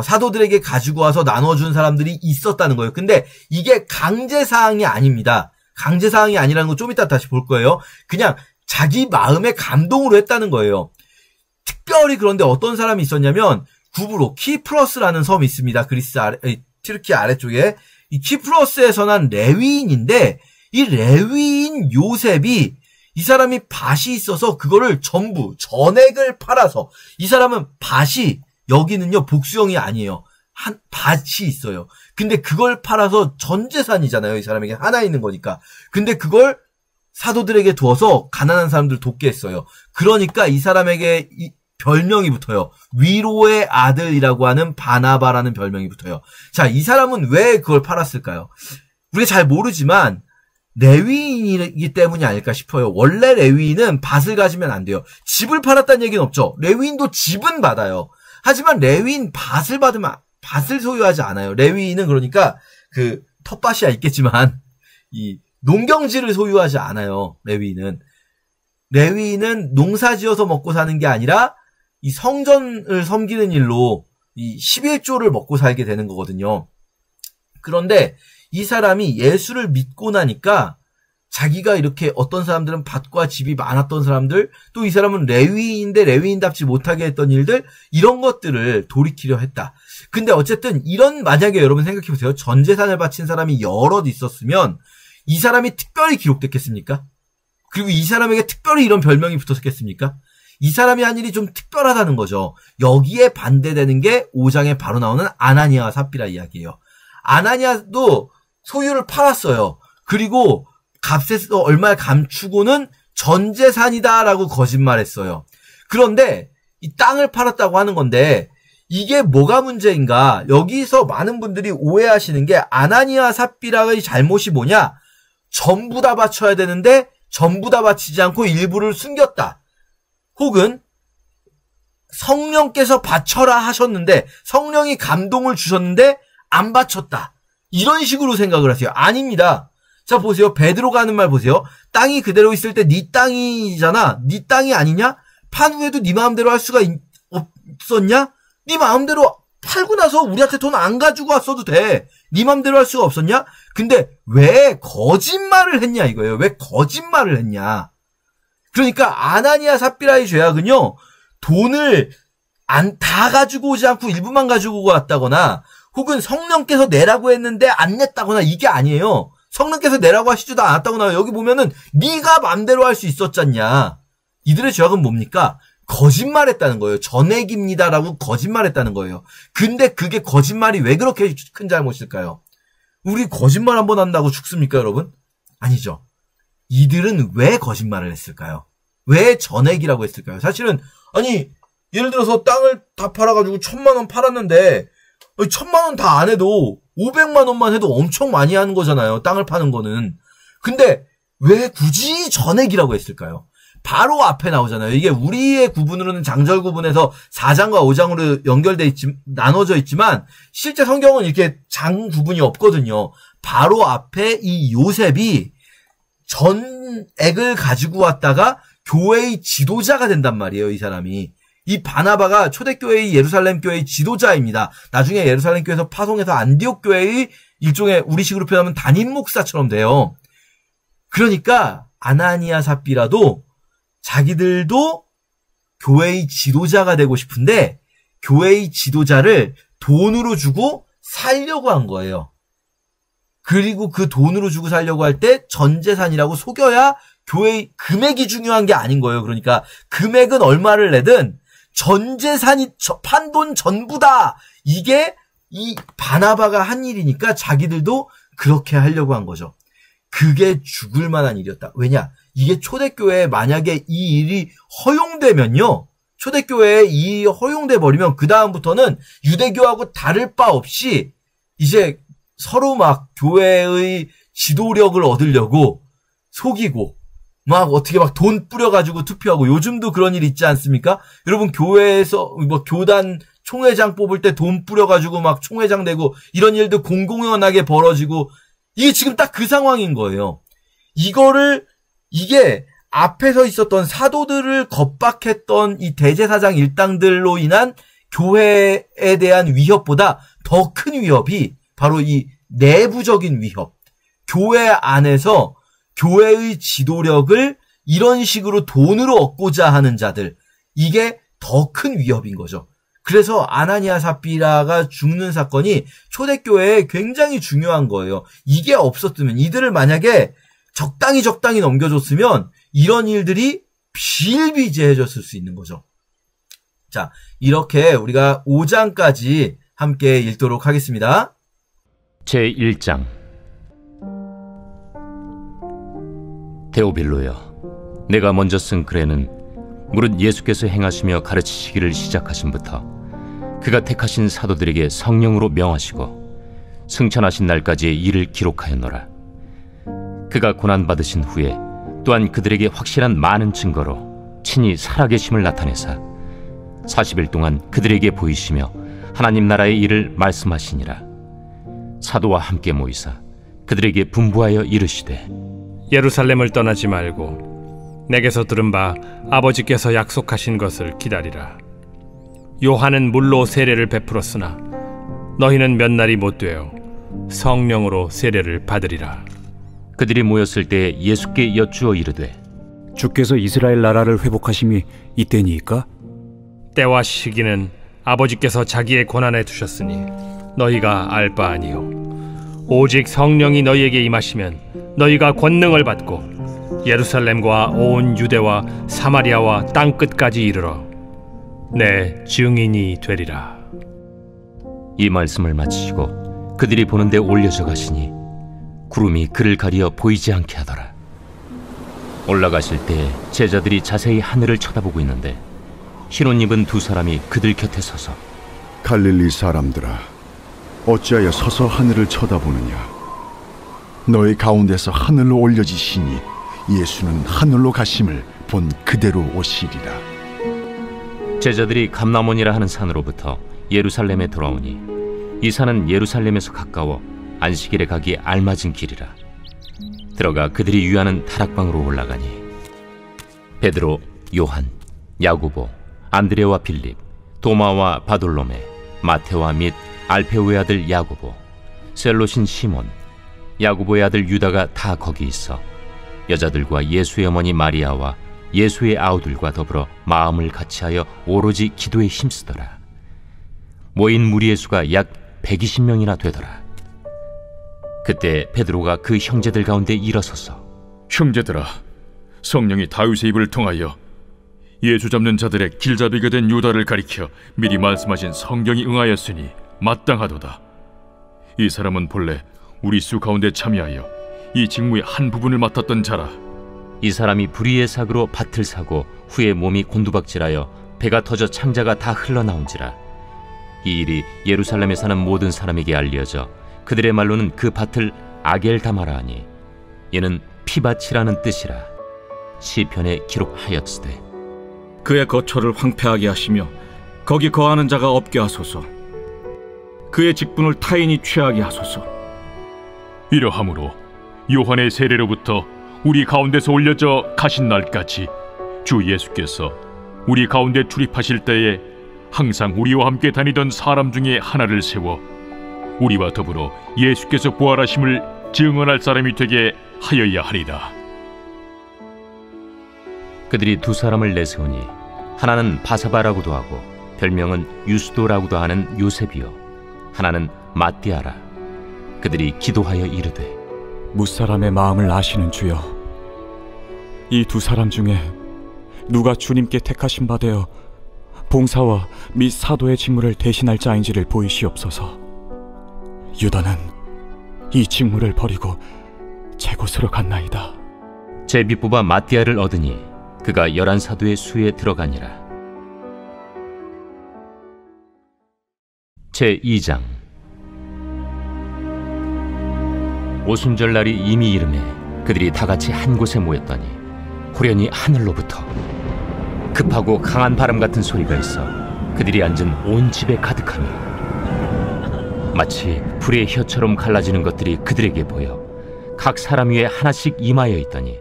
사도들에게 가지고 와서 나눠준 사람들이 있었다는 거예요. 근데 이게 강제사항이 아닙니다. 강제사항이 아니라는 거 좀 이따 다시 볼 거예요. 그냥 자기 마음의 감동으로 했다는 거예요. 특별히 그런데 어떤 사람이 있었냐면 구브로 키프로스라는 섬이 있습니다. 튀르키 아래쪽에. 이 키프로스에서 난 레위인인데 이 레위인 요셉이 이 사람이 밭이 있어서 그거를 전부 전액을 팔아서 이 사람은 밭이 여기는요 복수형이 아니에요. 한 밭이 있어요. 근데 그걸 팔아서 전 재산이잖아요. 이 사람에게 하나 있는 거니까. 근데 그걸 사도들에게 두어서 가난한 사람들 돕게 했어요. 그러니까 이 사람에게 별명이 붙어요. 위로의 아들이라고 하는 바나바라는 별명이 붙어요. 자, 이 사람은 왜 그걸 팔았을까요? 우리가 잘 모르지만 레위인이기 때문이 아닐까 싶어요. 원래 레위인은 밭을 가지면 안 돼요. 집을 팔았다는 얘기는 없죠. 레위인도 집은 받아요. 하지만 레위인 밭을 받으면 밭을 소유하지 않아요. 레위인은 그러니까 그 텃밭이야 있겠지만 이 농경지를 소유하지 않아요. 레위인은 농사지어서 먹고 사는 게 아니라 이 성전을 섬기는 일로 이 11조를 먹고 살게 되는 거거든요. 그런데 이 사람이 예수를 믿고 나니까 자기가 이렇게 어떤 사람들은 밭과 집이 많았던 사람들, 또 이 사람은 레위인인데 레위인답지 못하게 했던 일들, 이런 것들을 돌이키려 했다. 근데 어쨌든 만약에 여러분 생각해 보세요. 전 재산을 바친 사람이 여럿 있었으면 이 사람이 특별히 기록됐겠습니까? 그리고 이 사람에게 특별히 이런 별명이 붙었겠습니까? 이 사람이 한 일이 좀 특별하다는 거죠. 여기에 반대되는 게 5장에 바로 나오는 아나니아와 삽비라 이야기예요. 아나니아도 소유를 팔았어요. 그리고 값에서 얼마를 감추고는 전 재산이다라고 거짓말했어요. 그런데 이 땅을 팔았다고 하는 건데 이게 뭐가 문제인가? 여기서 많은 분들이 오해하시는 게 아나니아 삽비라의 잘못이 뭐냐? 전부 다 바쳐야 되는데 전부 다 바치지 않고 일부를 숨겼다. 혹은 성령께서 바쳐라 하셨는데 성령이 감동을 주셨는데 안 바쳤다. 이런 식으로 생각을 하세요. 아닙니다. 자 보세요. 베드로가 하는 말 보세요. 땅이 그대로 있을 때 네 땅이잖아. 네 땅이 아니냐? 판 후에도 네 마음대로 할 수가 없었냐? 네 마음대로 팔고 나서 우리한테 돈 안 가지고 왔어도 돼. 네 마음대로 할 수가 없었냐? 근데 왜 거짓말을 했냐 이거예요. 왜 거짓말을 했냐? 그러니까 아나니아 삽비라의 죄악은요. 돈을 다 가지고 오지 않고 일부만 가지고 왔다거나 혹은 성령께서 내라고 했는데 안 냈다거나 이게 아니에요. 성령께서 내라고 하시지도 않았다거나 여기 보면은 네가 맘대로 할 수 있었잖냐. 이들의 죄악은 뭡니까? 거짓말했다는 거예요. 전액입니다라고 거짓말했다는 거예요. 근데 그게 거짓말이 왜 그렇게 큰 잘못일까요? 우리 거짓말 한번 한다고 죽습니까, 여러분? 아니죠. 이들은 왜 거짓말을 했을까요? 왜 전액이라고 했을까요? 사실은 아니 예를 들어서 땅을 다 팔아가지고 1,000만 원 팔았는데 1,000만 원 다 안 해도 500만 원만 해도 엄청 많이 하는 거잖아요. 땅을 파는 거는. 근데 왜 굳이 전액이라고 했을까요? 바로 앞에 나오잖아요. 이게 우리의 구분으로는 장절 구분에서 4장과 5장으로 나눠져 있지만 실제 성경은 이렇게 장 구분이 없거든요. 바로 앞에 이 요셉이 전액을 가지고 왔다가 교회의 지도자가 된단 말이에요. 이 사람이. 이 바나바가 초대교회의 예루살렘 교회의 지도자입니다. 나중에 예루살렘 교회에서 파송해서 안디옥 교회의 일종의 우리식으로 표현하면 담임 목사처럼 돼요. 그러니까 아나니아 삽비라도 자기들도 교회의 지도자가 되고 싶은데 교회의 지도자를 돈으로 주고 살려고 한 거예요. 그리고 그 돈으로 주고 살려고 할 때 전재산이라고 속여야 교회의 금액이 중요한 게 아닌 거예요. 그러니까 금액은 얼마를 내든 전재산이 판돈 전부다. 이게 이 바나바가 한 일이니까 자기들도 그렇게 하려고 한 거죠. 그게 죽을 만한 일이었다. 왜냐? 이게 초대교회에 만약에 이 일이 허용되면요. 초대교회에 이 허용돼 버리면 그 다음부터는 유대교하고 다를 바 없이 이제 서로 막 교회의 지도력을 얻으려고 속이고 막 어떻게 막 돈 뿌려가지고 투표하고 요즘도 그런 일 있지 않습니까? 여러분 교회에서 뭐 교단 총회장 뽑을 때 돈 뿌려가지고 막 총회장 되고 이런 일도 공공연하게 벌어지고 이게 지금 딱 그 상황인 거예요. 이게 앞에서 있었던 사도들을 겁박했던 이 대제사장 일당들로 인한 교회에 대한 위협보다 더 큰 위협이 바로 이 내부적인 위협. 교회 안에서 교회의 지도력을 이런 식으로 돈으로 얻고자 하는 자들. 이게 더 큰 위협인 거죠. 그래서 아나니아 삽비라가 죽는 사건이 초대교회에 굉장히 중요한 거예요. 이게 없었으면 이들을 만약에 적당히 넘겨줬으면 이런 일들이 비일비재해졌을 수 있는 거죠. 자, 이렇게 우리가 5장까지 함께 읽도록 하겠습니다. 제1장 데오빌로여, 내가 먼저 쓴 글에는 무릇 예수께서 행하시며 가르치시기를 시작하심부터 그가 택하신 사도들에게 성령으로 명하시고 승천하신 날까지의 일을 기록하였노라. 그가 고난받으신 후에 또한 그들에게 확실한 많은 증거로 친히 살아계심을 나타내사 40일 동안 그들에게 보이시며 하나님 나라의 일을 말씀하시니라. 사도와 함께 모이사 그들에게 분부하여 이르시되 예루살렘을 떠나지 말고 내게서 들은 바 아버지께서 약속하신 것을 기다리라. 요한은 물로 세례를 베풀었으나 너희는 몇 날이 못 되어 성령으로 세례를 받으리라. 그들이 모였을 때 예수께 여쭈어 이르되 주께서 이스라엘 나라를 회복하심이 이때니이까? 때와 시기는 아버지께서 자기의 권한에 두셨으니 너희가 알 바 아니요 오직 성령이 너희에게 임하시면 너희가 권능을 받고 예루살렘과 온 유대와 사마리아와 땅끝까지 이르러 내 증인이 되리라. 이 말씀을 마치시고 그들이 보는 데 올려져 가시니 구름이 그를 가리어 보이지 않게 하더라. 올라가실 때 제자들이 자세히 하늘을 쳐다보고 있는데 흰옷 입은 두 사람이 그들 곁에 서서 갈릴리 사람들아, 어찌하여 서서 하늘을 쳐다보느냐? 너희 가운데서 하늘로 올려지시니 예수는 하늘로 가심을 본 그대로 오시리라. 제자들이 감람원이라 하는 산으로부터 예루살렘에 돌아오니 이 산은 예루살렘에서 가까워 안식일에 가기 알맞은 길이라. 들어가 그들이 유하는 다락방으로 올라가니 베드로, 요한, 야고보, 안드레와 빌립, 도마와 바돌로메, 마테와 및 알페오의 아들 야고보, 셀롯인 시몬, 야고보의 아들 유다가 다 거기 있어 여자들과 예수의 어머니 마리아와 예수의 아우들과 더불어 마음을 같이하여 오로지 기도에 힘쓰더라. 모인 무리의 수가 약 120명이나 되더라. 그때 베드로가 그 형제들 가운데 일어서서 형제들아, 성령이 다윗의 입을 통하여 예수 잡는 자들의 길잡이가 된 유다를 가리켜 미리 말씀하신 성경이 응하였으니 마땅하도다. 이 사람은 본래 우리 수 가운데 참여하여 이 직무의 한 부분을 맡았던 자라. 이 사람이 불의의 사고로 밭을 사고 후에 몸이 곤두박질하여 배가 터져 창자가 다 흘러나온지라. 이 일이 예루살렘에 사는 모든 사람에게 알려져 그들의 말로는 그 밭을 아겔다마라 하니 이는 피밭이라는 뜻이라. 시편에 기록하였으되 그의 거처를 황폐하게 하시며 거기 거하는 자가 없게 하소서. 그의 직분을 타인이 취하게 하소서. 이러함으로 요한의 세례로부터 우리 가운데서 올려져 가신 날까지 주 예수께서 우리 가운데 출입하실 때에 항상 우리와 함께 다니던 사람 중에 하나를 세워 우리와 더불어 예수께서 부활하심을 증언할 사람이 되게 하여야 하리라. 그들이 두 사람을 내세우니 하나는 바사바라고도 하고 별명은 유스도라고도 하는 요셉이요 하나는 마띠아라. 그들이 기도하여 이르되 무사람의 마음을 아시는 주여, 이 두 사람 중에 누가 주님께 택하신 바 되어 봉사와 및 사도의 직무를 대신할 자인지를 보이시옵소서. 유다는 이 직무를 버리고 제 곳으로 갔나이다. 제비뽑아 마띠아를 얻으니 그가 11 사도의 수에 들어가니라. 제2장. 오순절 날이 이미 이르매 그들이 다 같이 한 곳에 모였더니 호련히 하늘로부터 급하고 강한 바람 같은 소리가 있어 그들이 앉은 온 집에 가득하며 마치 불의 혀처럼 갈라지는 것들이 그들에게 보여 각 사람 위에 하나씩 임하여 있더니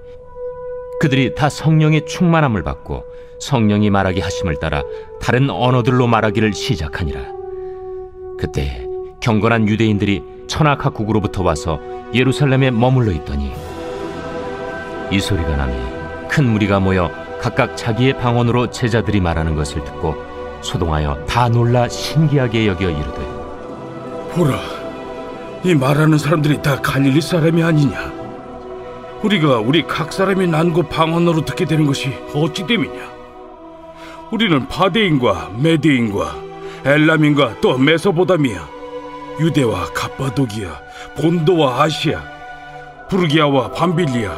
그들이 다 성령의 충만함을 받고 성령이 말하게 하심을 따라 다른 언어들로 말하기를 시작하니라. 그때 경건한 유대인들이 천하 각국으로부터 와서 예루살렘에 머물러 있더니 이 소리가 나니 큰 무리가 모여 각각 자기의 방언으로 제자들이 말하는 것을 듣고 소동하여 다 놀라 신기하게 여겨 이르되, 보라, 이 말하는 사람들이 다 갈릴리 사람이 아니냐? 우리가 우리 각 사람이 난 곳 방언으로 듣게 되는 것이 어찌 됨이냐? 우리는 바데인과 메데인과 엘람인과 또 메소보다미아, 유대와 갑바도기아, 본도와 아시아, 부르기아와 밤빌리아,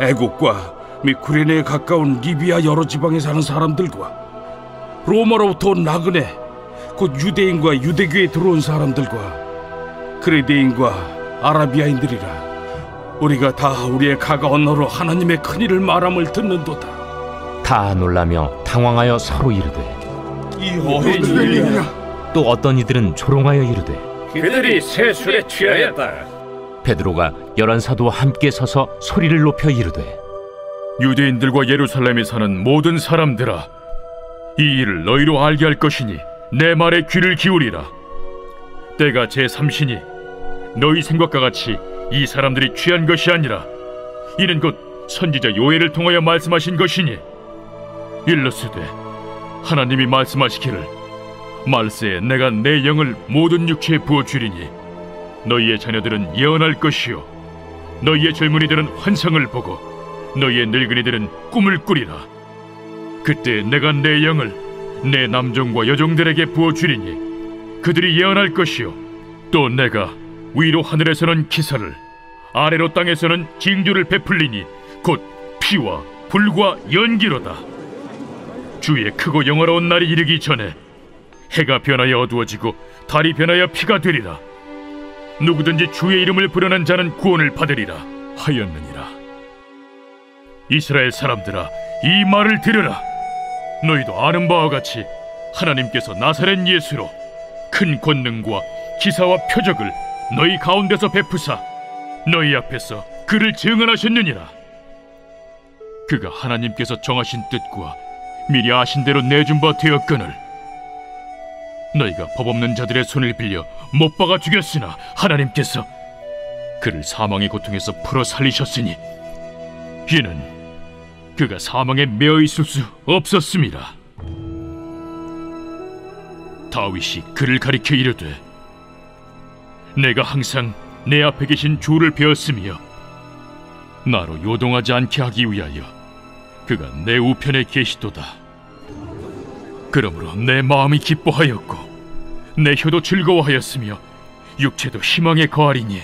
애국과 및 구레네에 가까운 리비아 여러 지방에 사는 사람들과 로마로부터 온 나그네, 곧 유대인과 유대교에 들어온 사람들과 그레데인과 아라비아인들이라. 우리가 다 우리의 각 언어로 하나님의 큰일을 말함을 듣는도다. 다 놀라며 당황하여 서로 이르되, 이 어린 일이냐? 또 어떤 이들은 조롱하여 이르되, 그들이 세술에 취하였다. 베드로가 11 사도와 함께 서서 소리를 높여 이르되, 유대인들과 예루살렘에 사는 모든 사람들아, 이 일을 너희로 알게 할 것이니 내 말에 귀를 기울이라. 때가 제3시니 너희 생각과 같이 이 사람들이 취한 것이 아니라 이는 곧 선지자 요엘을 통하여 말씀하신 것이니, 일러스되 하나님이 말씀하시기를 말세에 내가 내 영을 모든 육체에 부어주리니 너희의 자녀들은 예언할 것이요 너희의 젊은이들은 환상을 보고 너희의 늙은이들은 꿈을 꾸리라. 그때 내가 내 영을 내 남종과 여종들에게 부어주리니 그들이 예언할 것이요 또 내가 위로 하늘에서는 기사를 아래로 땅에서는 징조를 베풀리니 곧 피와 불과 연기로다. 주의 크고 영화로운 날이 이르기 전에 해가 변하여 어두워지고 달이 변하여 피가 되리라. 누구든지 주의 이름을 부르는 자는 구원을 받으리라 하였느니라. 이스라엘 사람들아, 이 말을 들으라. 너희도 아는 바와 같이 하나님께서 나사렛 예수로 큰 권능과 기사와 표적을 너희 가운데서 베푸사 너희 앞에서 그를 증언하셨느니라. 그가 하나님께서 정하신 뜻과 미리 아신 대로 내준 바 되었거늘 너희가 법 없는 자들의 손을 빌려 못 박아 죽였으나 하나님께서 그를 사망의 고통에서 풀어 살리셨으니 이는 그가 사망에 매어 있을 수 없었음이라. 다윗이 그를 가리켜 이르되, 내가 항상 내 앞에 계신 주를 배웠으며 나로 요동하지 않게 하기 위하여 그가 내 우편에 계시도다. 그러므로 내 마음이 기뻐하였고 내 혀도 즐거워하였으며 육체도 희망에 거하리니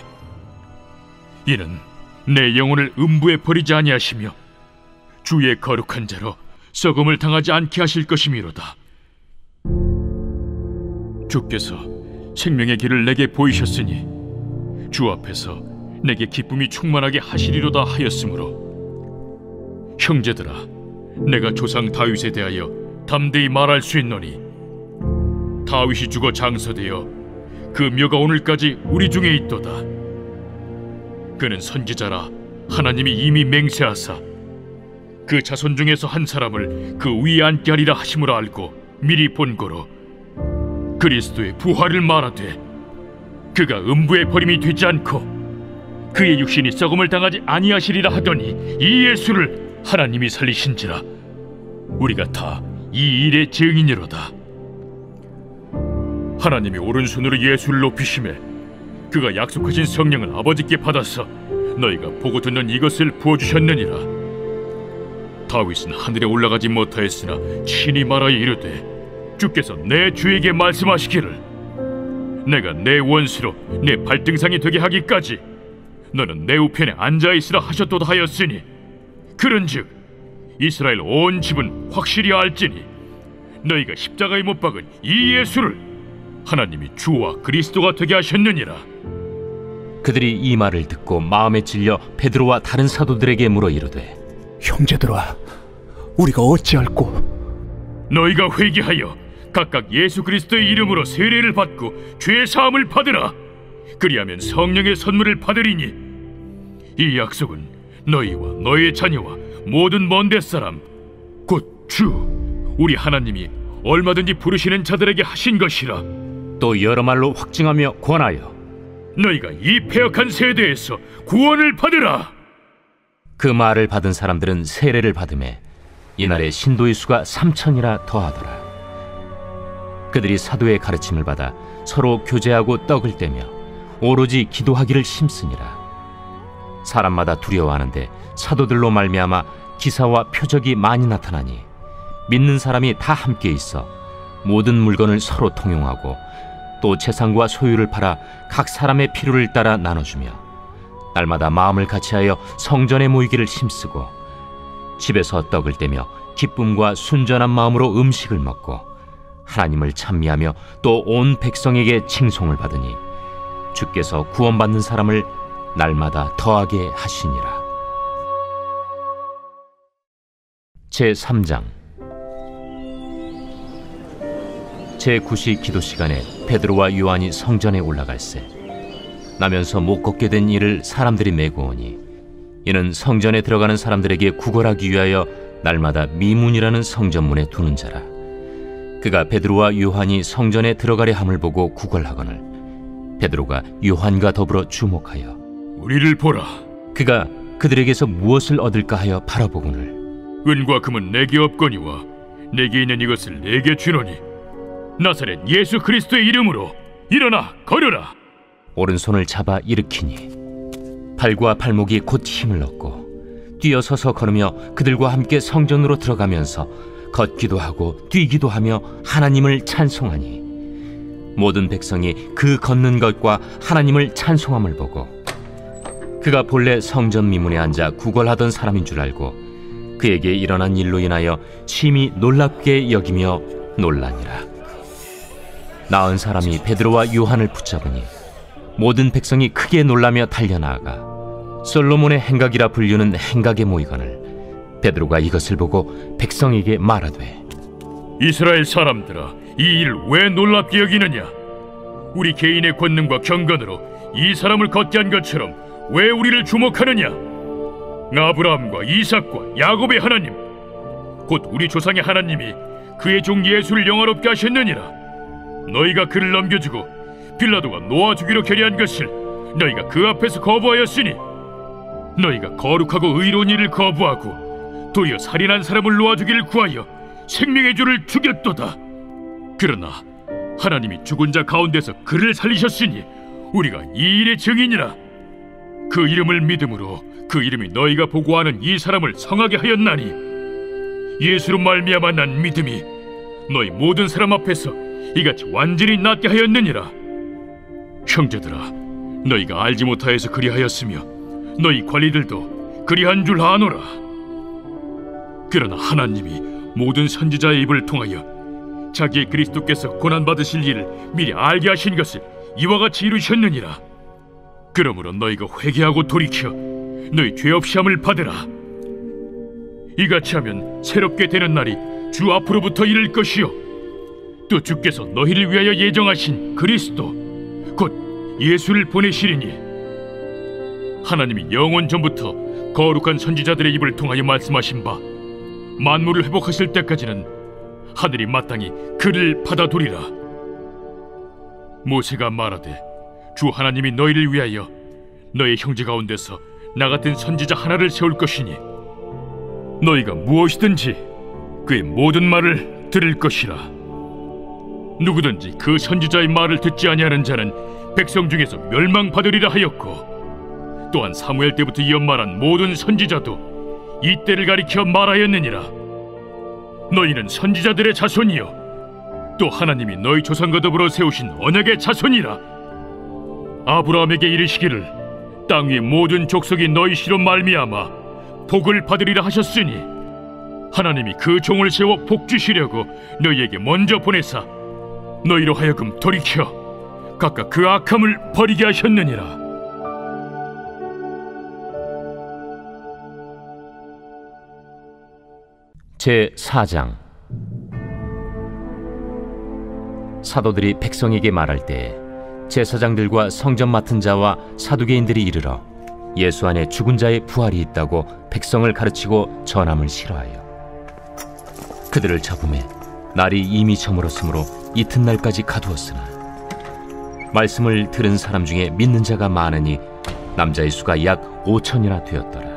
이는 내 영혼을 음부에 버리지 아니하시며 주의 거룩한 자로 썩음을 당하지 않게 하실 것이미로다. 주께서 생명의 길을 내게 보이셨으니 주 앞에서 내게 기쁨이 충만하게 하시리로다 하였으므로 형제들아, 내가 조상 다윗에 대하여 담대히 말할 수 있노니 다윗이 죽어 장서되어 그 묘가 오늘까지 우리 중에 있도다. 그는 선지자라 하나님이 이미 맹세하사 그 자손 중에서 한 사람을 그 위에 앉게 하리라 하심을 알고 미리 본고로 그리스도의 부활을 말하되 그가 음부에 버림이 되지 않고 그의 육신이 썩음을 당하지 아니하시리라 하더니 이 예수를 하나님이 살리신지라. 우리가 다 이 일의 증인이로다. 하나님이 오른손으로 예수를 높이시매 그가 약속하신 성령을 아버지께 받아서 너희가 보고 듣는 이것을 부어주셨느니라. 다윗은 하늘에 올라가지 못하였으나 친히 말하여 이르되 주께서 내 주에게 말씀하시기를 내가 내 원수로 내 발등상이 되게 하기까지 너는 내 우편에 앉아있으라 하셨도다 하였으니, 그런즉 이스라엘 온 집은 확실히 알지니 너희가 십자가에 못 박은 이 예수를 하나님이 주와 그리스도가 되게 하셨느니라. 그들이 이 말을 듣고 마음에 찔려 베드로와 다른 사도들에게 물어 이르되, 형제들아, 우리가 어찌할꼬? 너희가 회개하여 각각 예수 그리스도의 이름으로 세례를 받고 죄 사함을 받으라. 그리하면 성령의 선물을 받으리니 이 약속은 너희와 너희의 자녀와 모든 먼 데 사람 곧 주 우리 하나님이 얼마든지 부르시는 자들에게 하신 것이라. 또 여러 말로 확증하며 권하여 너희가 이 패역한 세대에서 구원을 받으라. 그 말을 받은 사람들은 세례를 받음에 이날에 신도의 수가 3,000이라 더하더라. 그들이 사도의 가르침을 받아 서로 교제하고 떡을 떼며 오로지 기도하기를 힘쓰니라. 사람마다 두려워하는데 사도들로 말미암아 기사와 표적이 많이 나타나니 믿는 사람이 다 함께 있어 모든 물건을 서로 통용하고 또 재산과 소유를 팔아 각 사람의 필요를 따라 나눠주며 날마다 마음을 같이하여 성전에 모이기를 힘쓰고 집에서 떡을 떼며 기쁨과 순전한 마음으로 음식을 먹고 하나님을 찬미하며 또 온 백성에게 칭송을 받으니 주께서 구원받는 사람을 날마다 더하게 하시니라. 제3장 제9시 기도 시간에 베드로와 요한이 성전에 올라갈새 나면서 못 걷게 된 이를 사람들이 메고 오니 이는 성전에 들어가는 사람들에게 구걸하기 위하여 날마다 미문이라는 성전문에 두는 자라. 그가 베드로와 요한이 성전에 들어가려 함을 보고 구걸하거늘 베드로가 요한과 더불어 주목하여 우리를 보라. 그가 그들에게서 무엇을 얻을까 하여 바라보거늘 은과 금은 내게 없거니와 내게 있는 이것을 내게 주노니 나사렛 예수 그리스도의 이름으로 일어나 걸으라. 오른손을 잡아 일으키니 팔과 발목이 곧 힘을 얻고 뛰어서서 걸으며 그들과 함께 성전으로 들어가면서 걷기도 하고 뛰기도 하며 하나님을 찬송하니 모든 백성이 그 걷는 것과 하나님을 찬송함을 보고 그가 본래 성전 미문에 앉아 구걸하던 사람인 줄 알고 그에게 일어난 일로 인하여 심히 놀랍게 여기며 놀라니라. 나은 사람이 베드로와 요한을 붙잡으니 모든 백성이 크게 놀라며 달려나아가 솔로몬의 행각이라 불리는 행각에 모이거늘 베드로가 이것을 보고 백성에게 말하되 이스라엘 사람들아, 이 일을 왜 놀랍게 여기느냐? 우리 개인의 권능과 경건으로 이 사람을 걷게 한 것처럼 왜 우리를 주목하느냐? 아브라함과 이삭과 야곱의 하나님 곧 우리 조상의 하나님이 그의 종 예수를 영화롭게 하셨느니라. 너희가 그를 넘겨주고 빌라도가 놓아주기로 결의한 것을 너희가 그 앞에서 거부하였으니 너희가 거룩하고 의로운 일을 거부하고 도리어 살인한 사람을 놓아주기를 구하여 생명의 주를 죽였도다. 그러나 하나님이 죽은 자 가운데서 그를 살리셨으니 우리가 이 일의 증인이라. 그 이름을 믿음으로 그 이름이 너희가 보고하는 이 사람을 성하게 하였나니 예수로 말미암아 난 믿음이 너희 모든 사람 앞에서 이같이 완전히 낫게 하였느니라. 형제들아, 너희가 알지 못하여서 그리하였으며 너희 관리들도 그리한 줄 아노라. 그러나 하나님이 모든 선지자의 입을 통하여 자기의 그리스도께서 고난받으실 일을 미리 알게 하신 것을 이와 같이 이루셨느니라. 그러므로 너희가 회개하고 돌이켜 너희 죄 없이 함을 받으라. 이같이 하면 새롭게 되는 날이 주 앞으로부터 이를 것이요 또 주께서 너희를 위하여 예정하신 그리스도 곧 예수를 보내시리니 하나님이 영원 전부터 거룩한 선지자들의 입을 통하여 말씀하신 바 만물을 회복하실 때까지는 하늘이 마땅히 그를 받아두리라. 모세가 말하되 주 하나님이 너희를 위하여 너희 형제 가운데서 나 같은 선지자 하나를 세울 것이니 너희가 무엇이든지 그의 모든 말을 들을 것이라. 누구든지 그 선지자의 말을 듣지 아니하는 자는 백성 중에서 멸망받으리라 하였고 또한 사무엘 때부터 이어 말한 모든 선지자도 이 때를 가리켜 말하였느니라. 너희는 선지자들의 자손이요 또 하나님이 너희 조상과 더불어 세우신 언약의 자손이라. 아브라함에게 이르시기를 땅 위 모든 족속이 너희 씨로 말미암아 복을 받으리라 하셨으니 하나님이 그 종을 세워 복 주시려고 너희에게 먼저 보내사 너희로 하여금 돌이켜 각각 그 악함을 버리게 하셨느니라. 제4장. 사도들이 백성에게 말할 때 제사장들과 성전 맡은 자와 사두개인들이 이르러 예수 안에 죽은 자의 부활이 있다고 백성을 가르치고 전함을 싫어하여 그들을 잡음에 날이 이미 저물었으므로 이튿날까지 가두었으나 말씀을 들은 사람 중에 믿는 자가 많으니 남자의 수가 약 5천이나 되었더라.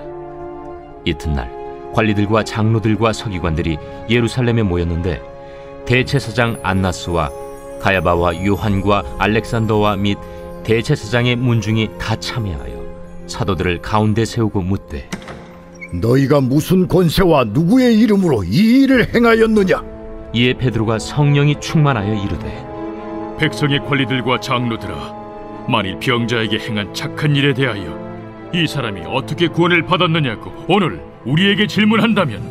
이튿날 관리들과 장로들과 서기관들이 예루살렘에 모였는데 대제사장 안나스와 가야바와 요한과 알렉산더와 및 대제사장의 문중이 다 참여하여 사도들을 가운데 세우고 묻되 너희가 무슨 권세와 누구의 이름으로 이 일을 행하였느냐? 이에 베드로가 성령이 충만하여 이르되 백성의 관리들과 장로들아, 만일 병자에게 행한 착한 일에 대하여 이 사람이 어떻게 구원을 받았느냐고 오늘 우리에게 질문한다면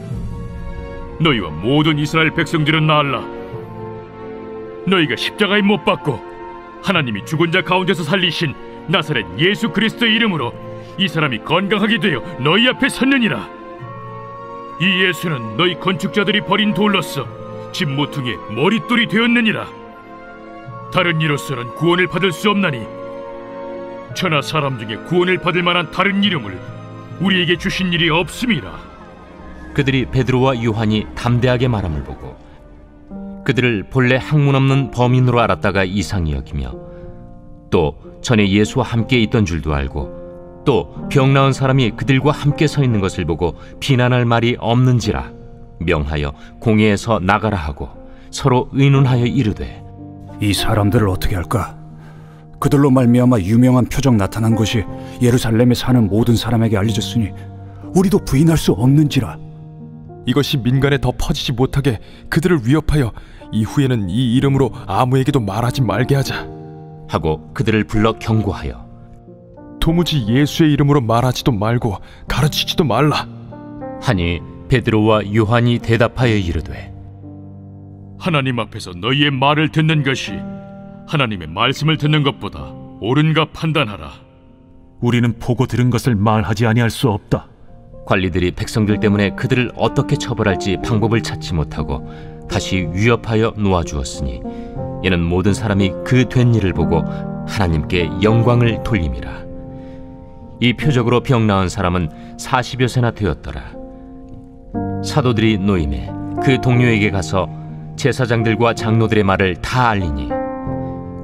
너희와 모든 이스라엘 백성들은 나알라. 너희가 십자가에 못 박고 하나님이 죽은 자 가운데서 살리신 나사렛 예수 그리스도의 이름으로 이 사람이 건강하게 되어 너희 앞에 섰느니라. 이 예수는 너희 건축자들이 버린 돌로서 집 모퉁이의 머릿돌이 되었느니라. 다른 이로서는 구원을 받을 수 없나니 천하 사람 중에 구원을 받을 만한 다른 이름을 우리에게 주신 일이 없음이라. 그들이 베드로와 요한이 담대하게 말함을 보고 그들을 본래 학문 없는 범인으로 알았다가 이상히 여기며 또 전에 예수와 함께 있던 줄도 알고 또 병 나은 사람이 그들과 함께 서 있는 것을 보고 비난할 말이 없는지라 명하여 공회에서 나가라 하고 서로 의논하여 이르되 이 사람들을 어떻게 할까? 그들로 말미암아 유명한 표적 나타난 것이 예루살렘에 사는 모든 사람에게 알려졌으니 우리도 부인할 수 없는지라. 이것이 민간에 더 퍼지지 못하게 그들을 위협하여 이후에는 이 이름으로 아무에게도 말하지 말게 하자 하고 그들을 불러 경고하여 도무지 예수의 이름으로 말하지도 말고 가르치지도 말라 하니 베드로와 요한이 대답하여 이르되 하나님 앞에서 너희의 말을 듣는 것이 하나님의 말씀을 듣는 것보다 옳은가 판단하라. 우리는 보고 들은 것을 말하지 아니할 수 없다. 관리들이 백성들 때문에 그들을 어떻게 처벌할지 방법을 찾지 못하고 다시 위협하여 놓아주었으니 이는 모든 사람이 그 된 일을 보고 하나님께 영광을 돌림이라. 이 표적으로 병 나은 사람은 40여 세나 되었더라. 사도들이 노임에 그 동료에게 가서 제사장들과 장로들의 말을 다 알리니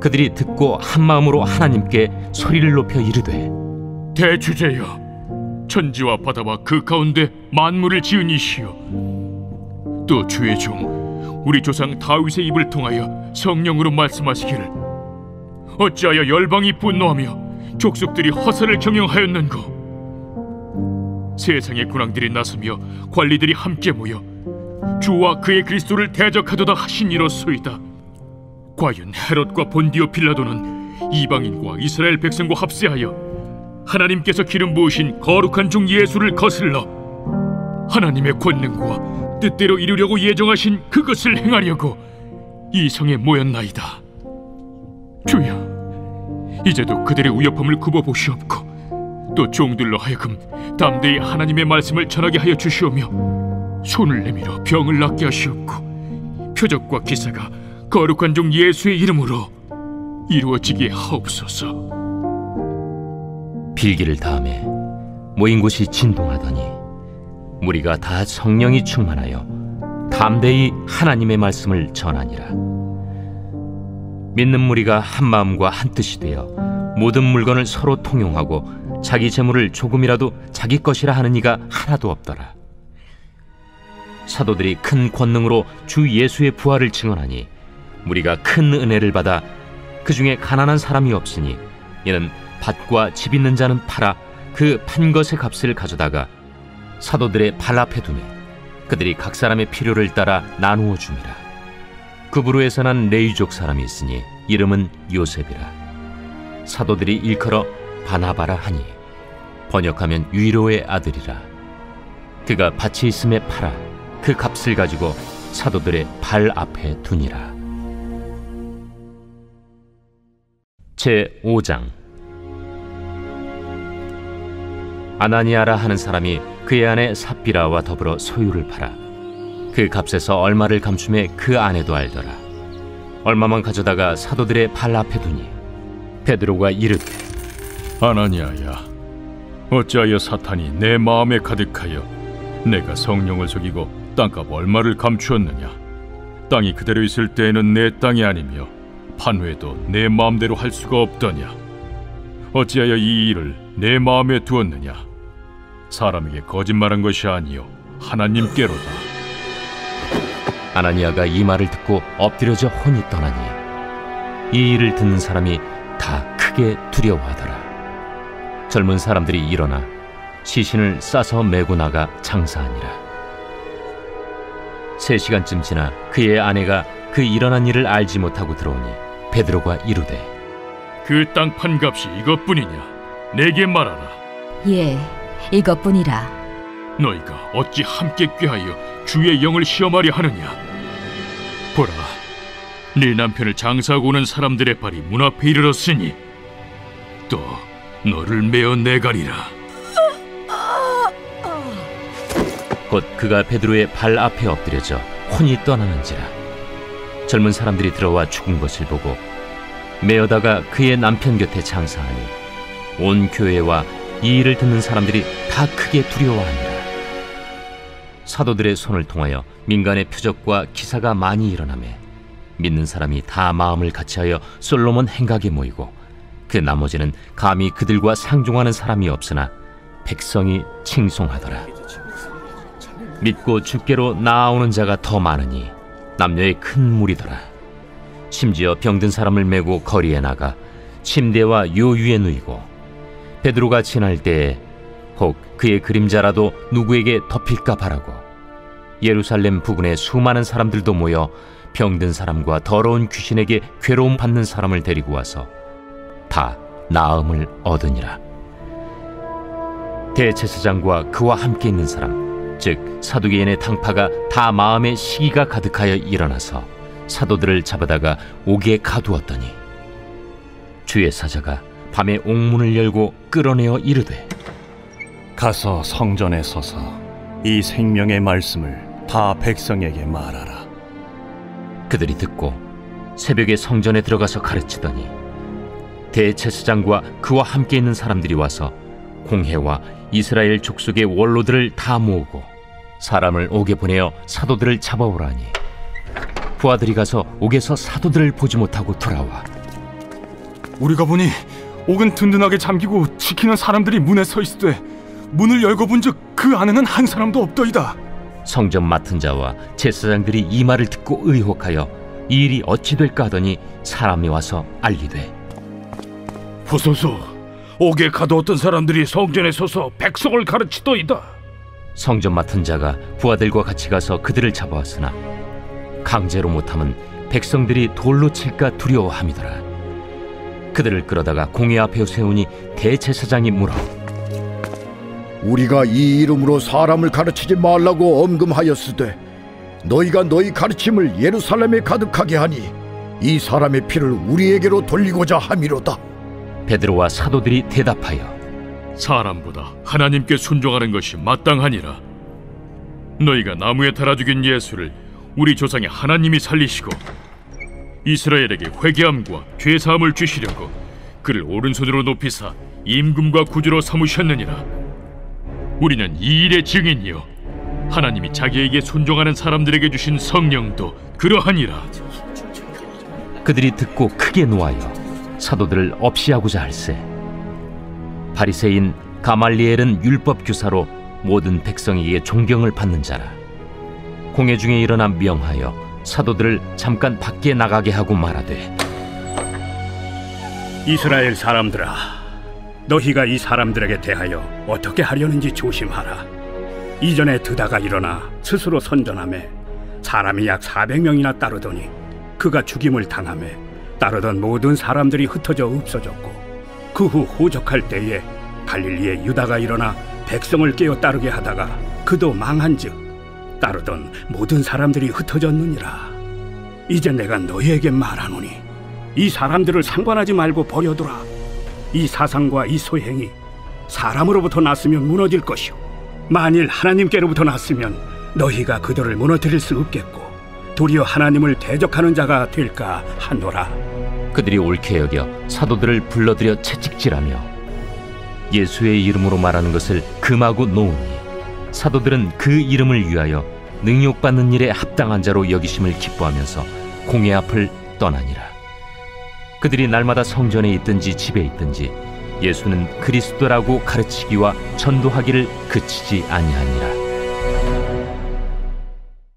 그들이 듣고 한마음으로 하나님께 소리를 높여 이르되 대주제여, 천지와 바다와 그 가운데 만물을 지은 이시여, 또 주의 종 우리 조상 다윗의 입을 통하여 성령으로 말씀하시기를 어찌하여 열방이 분노하며 족속들이 허사를 경영하였는고. 세상의 군왕들이 나서며 관리들이 함께 모여 주와 그의 그리스도를 대적하도다 하신 이로소이다. 과연 헤롯과 본디오 빌라도는 이방인과 이스라엘 백성과 합세하여 하나님께서 기름 부으신 거룩한 종 예수를 거슬러 하나님의 권능과 뜻대로 이루려고 예정하신 그것을 행하려고 이 성에 모였나이다. 주여, 이제도 그들의 위협함을 굽어보시옵고 또 종들로 하여금 담대히 하나님의 말씀을 전하게 하여 주시오며 손을 내밀어 병을 낫게 하시옵고 표적과 기사가 거룩한 종 예수의 이름으로 이루어지게 하옵소서. 빌기를 다음에 모인 곳이 진동하더니 무리가 다 성령이 충만하여 담대히 하나님의 말씀을 전하니라. 믿는 무리가 한 마음과 한 뜻이 되어 모든 물건을 서로 통용하고 자기 재물을 조금이라도 자기 것이라 하는 이가 하나도 없더라. 사도들이 큰 권능으로 주 예수의 부활을 증언하니 무리가 큰 은혜를 받아 그 중에 가난한 사람이 없으니 이는 밭과 집 있는 자는 팔아 그 판 것의 값을 가져다가 사도들의 발 앞에 두매 그들이 각 사람의 필요를 따라 나누어 줍니다. 구브로에서 난 레위족 사람이 있으니 이름은 요셉이라. 사도들이 일컬어 바나바라 하니 번역하면 위로의 아들이라. 그가 밭이 있음에 팔아 그 값을 가지고 사도들의 발 앞에 두니라. 제5장. 아나니아라 하는 사람이 그의 아내 삽비라와 더불어 소유를 팔아 그 값에서 얼마를 감춤해 그 아내도 알더라. 얼마만 가져다가 사도들의 발 앞에 두니 베드로가 이르되, 아나니아야, 어찌하여 사탄이 내 마음에 가득하여 내가 성령을 속이고 땅값 얼마를 감추었느냐? 땅이 그대로 있을 때에는 내 땅이 아니며 판회도 내 마음대로 할 수가 없더냐? 어찌하여 이 일을 내 마음에 두었느냐? 사람에게 거짓말한 것이 아니요 하나님께로다. 아나니아가 이 말을 듣고 엎드려져 혼이 떠나니 이 일을 듣는 사람이 다 크게 두려워하더라. 젊은 사람들이 일어나 시신을 싸서 메고 나가 장사하니라. 3시간쯤 지나 그의 아내가 그 일어난 일을 알지 못하고 들어오니 베드로가 이르되, 그 땅 판 값이 이것뿐이냐? 내게 말하라. 예, 이것뿐이라. 너희가 어찌 함께 꾀하여 주의 영을 시험하려 하느냐? 보라, 네 남편을 장사하고 오는 사람들의 발이 문 앞에 이르렀으니 또 너를 메어 내가리라. 곧 그가 베드로의 발 앞에 엎드려져 혼이 떠나는지라. 젊은 사람들이 들어와 죽은 것을 보고 메어다가 그의 남편 곁에 장사하니 온 교회와 이 일을 듣는 사람들이 다 크게 두려워하니라. 사도들의 손을 통하여 민간의 표적과 기사가 많이 일어나매 믿는 사람이 다 마음을 같이하여 솔로몬 행각에 모이고 그 나머지는 감히 그들과 상종하는 사람이 없으나 백성이 칭송하더라. 믿고 주께로 나아오는 자가 더 많으니 남녀의 큰 무리더라. 심지어 병든 사람을 메고 거리에 나가 침대와 요 위에 누이고 베드로가 지날 때에 혹 그의 그림자라도 누구에게 덮일까 바라고 예루살렘 부근에 수많은 사람들도 모여 병든 사람과 더러운 귀신에게 괴로움 받는 사람을 데리고 와서 다 나음을 얻으니라. 대제사장과 그와 함께 있는 사람 즉 사두개인의 당파가 다 마음에 시기가 가득하여 일어나서 사도들을 잡아다가 옥에 가두었더니 주의 사자가 밤에 옥문을 열고 끌어내어 이르되, 가서 성전에 서서 이 생명의 말씀을 다 백성에게 말하라. 그들이 듣고 새벽에 성전에 들어가서 가르치더니 대제사장과 그와 함께 있는 사람들이 와서 공회와 이스라엘 족속의 원로들을 다 모으고 사람을 옥에 보내어 사도들을 잡아오라니 부하들이 가서 옥에서 사도들을 보지 못하고 돌아와 우리가 보니 옥은 든든하게 잠기고 지키는 사람들이 문에 서 있으되 문을 열고 본즉 그 안에는 한 사람도 없더이다. 성전 맡은 자와 제사장들이 이 말을 듣고 의혹하여 이 일이 어찌 될까 하더니 사람이 와서 알리되, 보소서, 옥에 가두었던 사람들이 성전에 서서 백성을 가르치더이다. 성전 맡은 자가 부하들과 같이 가서 그들을 잡아왔으나 강제로 못하면 백성들이 돌로 칠까 두려워함이더라. 그들을 끌어다가 공회 앞에 세우니 대제사장이 물어, 우리가 이 이름으로 사람을 가르치지 말라고 엄금하였으되 너희가 너희 가르침을 예루살렘에 가득하게 하니 이 사람의 피를 우리에게로 돌리고자 함이로다. 베드로와 사도들이 대답하여, 사람보다 하나님께 순종하는 것이 마땅하니라. 너희가 나무에 달아 죽인 예수를 우리 조상의 하나님이 살리시고 이스라엘에게 회개함과 죄사함을 주시려고 그를 오른손으로 높이사 임금과 구주로 삼으셨느니라. 우리는 이 일의 증인이요 하나님이 자기에게 순종하는 사람들에게 주신 성령도 그러하니라. 그들이 듣고 크게 노하여 사도들을 없이하고자 할세. 바리새인 가말리엘은 율법 교사로 모든 백성에게 존경을 받는 자라. 공회 중에 일어나 명하여 사도들을 잠깐 밖에 나가게 하고 말하되, 이스라엘 사람들아, 너희가 이 사람들에게 대하여 어떻게 하려는지 조심하라. 이전에 드다가 일어나 스스로 선전하매 사람이 약 400명이나 따르더니 그가 죽임을 당하매 따르던 모든 사람들이 흩어져 없어졌고 그 후 호적할 때에 갈릴리에 유다가 일어나 백성을 깨어 따르게 하다가 그도 망한즉 따르던 모든 사람들이 흩어졌느니라. 이제 내가 너희에게 말하노니 이 사람들을 상관하지 말고 버려두라. 이 사상과 이 소행이 사람으로부터 났으면 무너질 것이요 만일 하나님께로부터 났으면 너희가 그들을 무너뜨릴 수 없겠고 도리어 하나님을 대적하는 자가 될까 하노라. 그들이 옳게 여겨 사도들을 불러들여 채찍질하며 예수의 이름으로 말하는 것을 금하고 놓으니 사도들은 그 이름을 위하여 능욕받는 일에 합당한 자로 여기심을 기뻐하면서 공회 앞을 떠나니라. 그들이 날마다 성전에 있든지 집에 있든지 예수는 그리스도라고 가르치기와 전도하기를 그치지 아니하니라.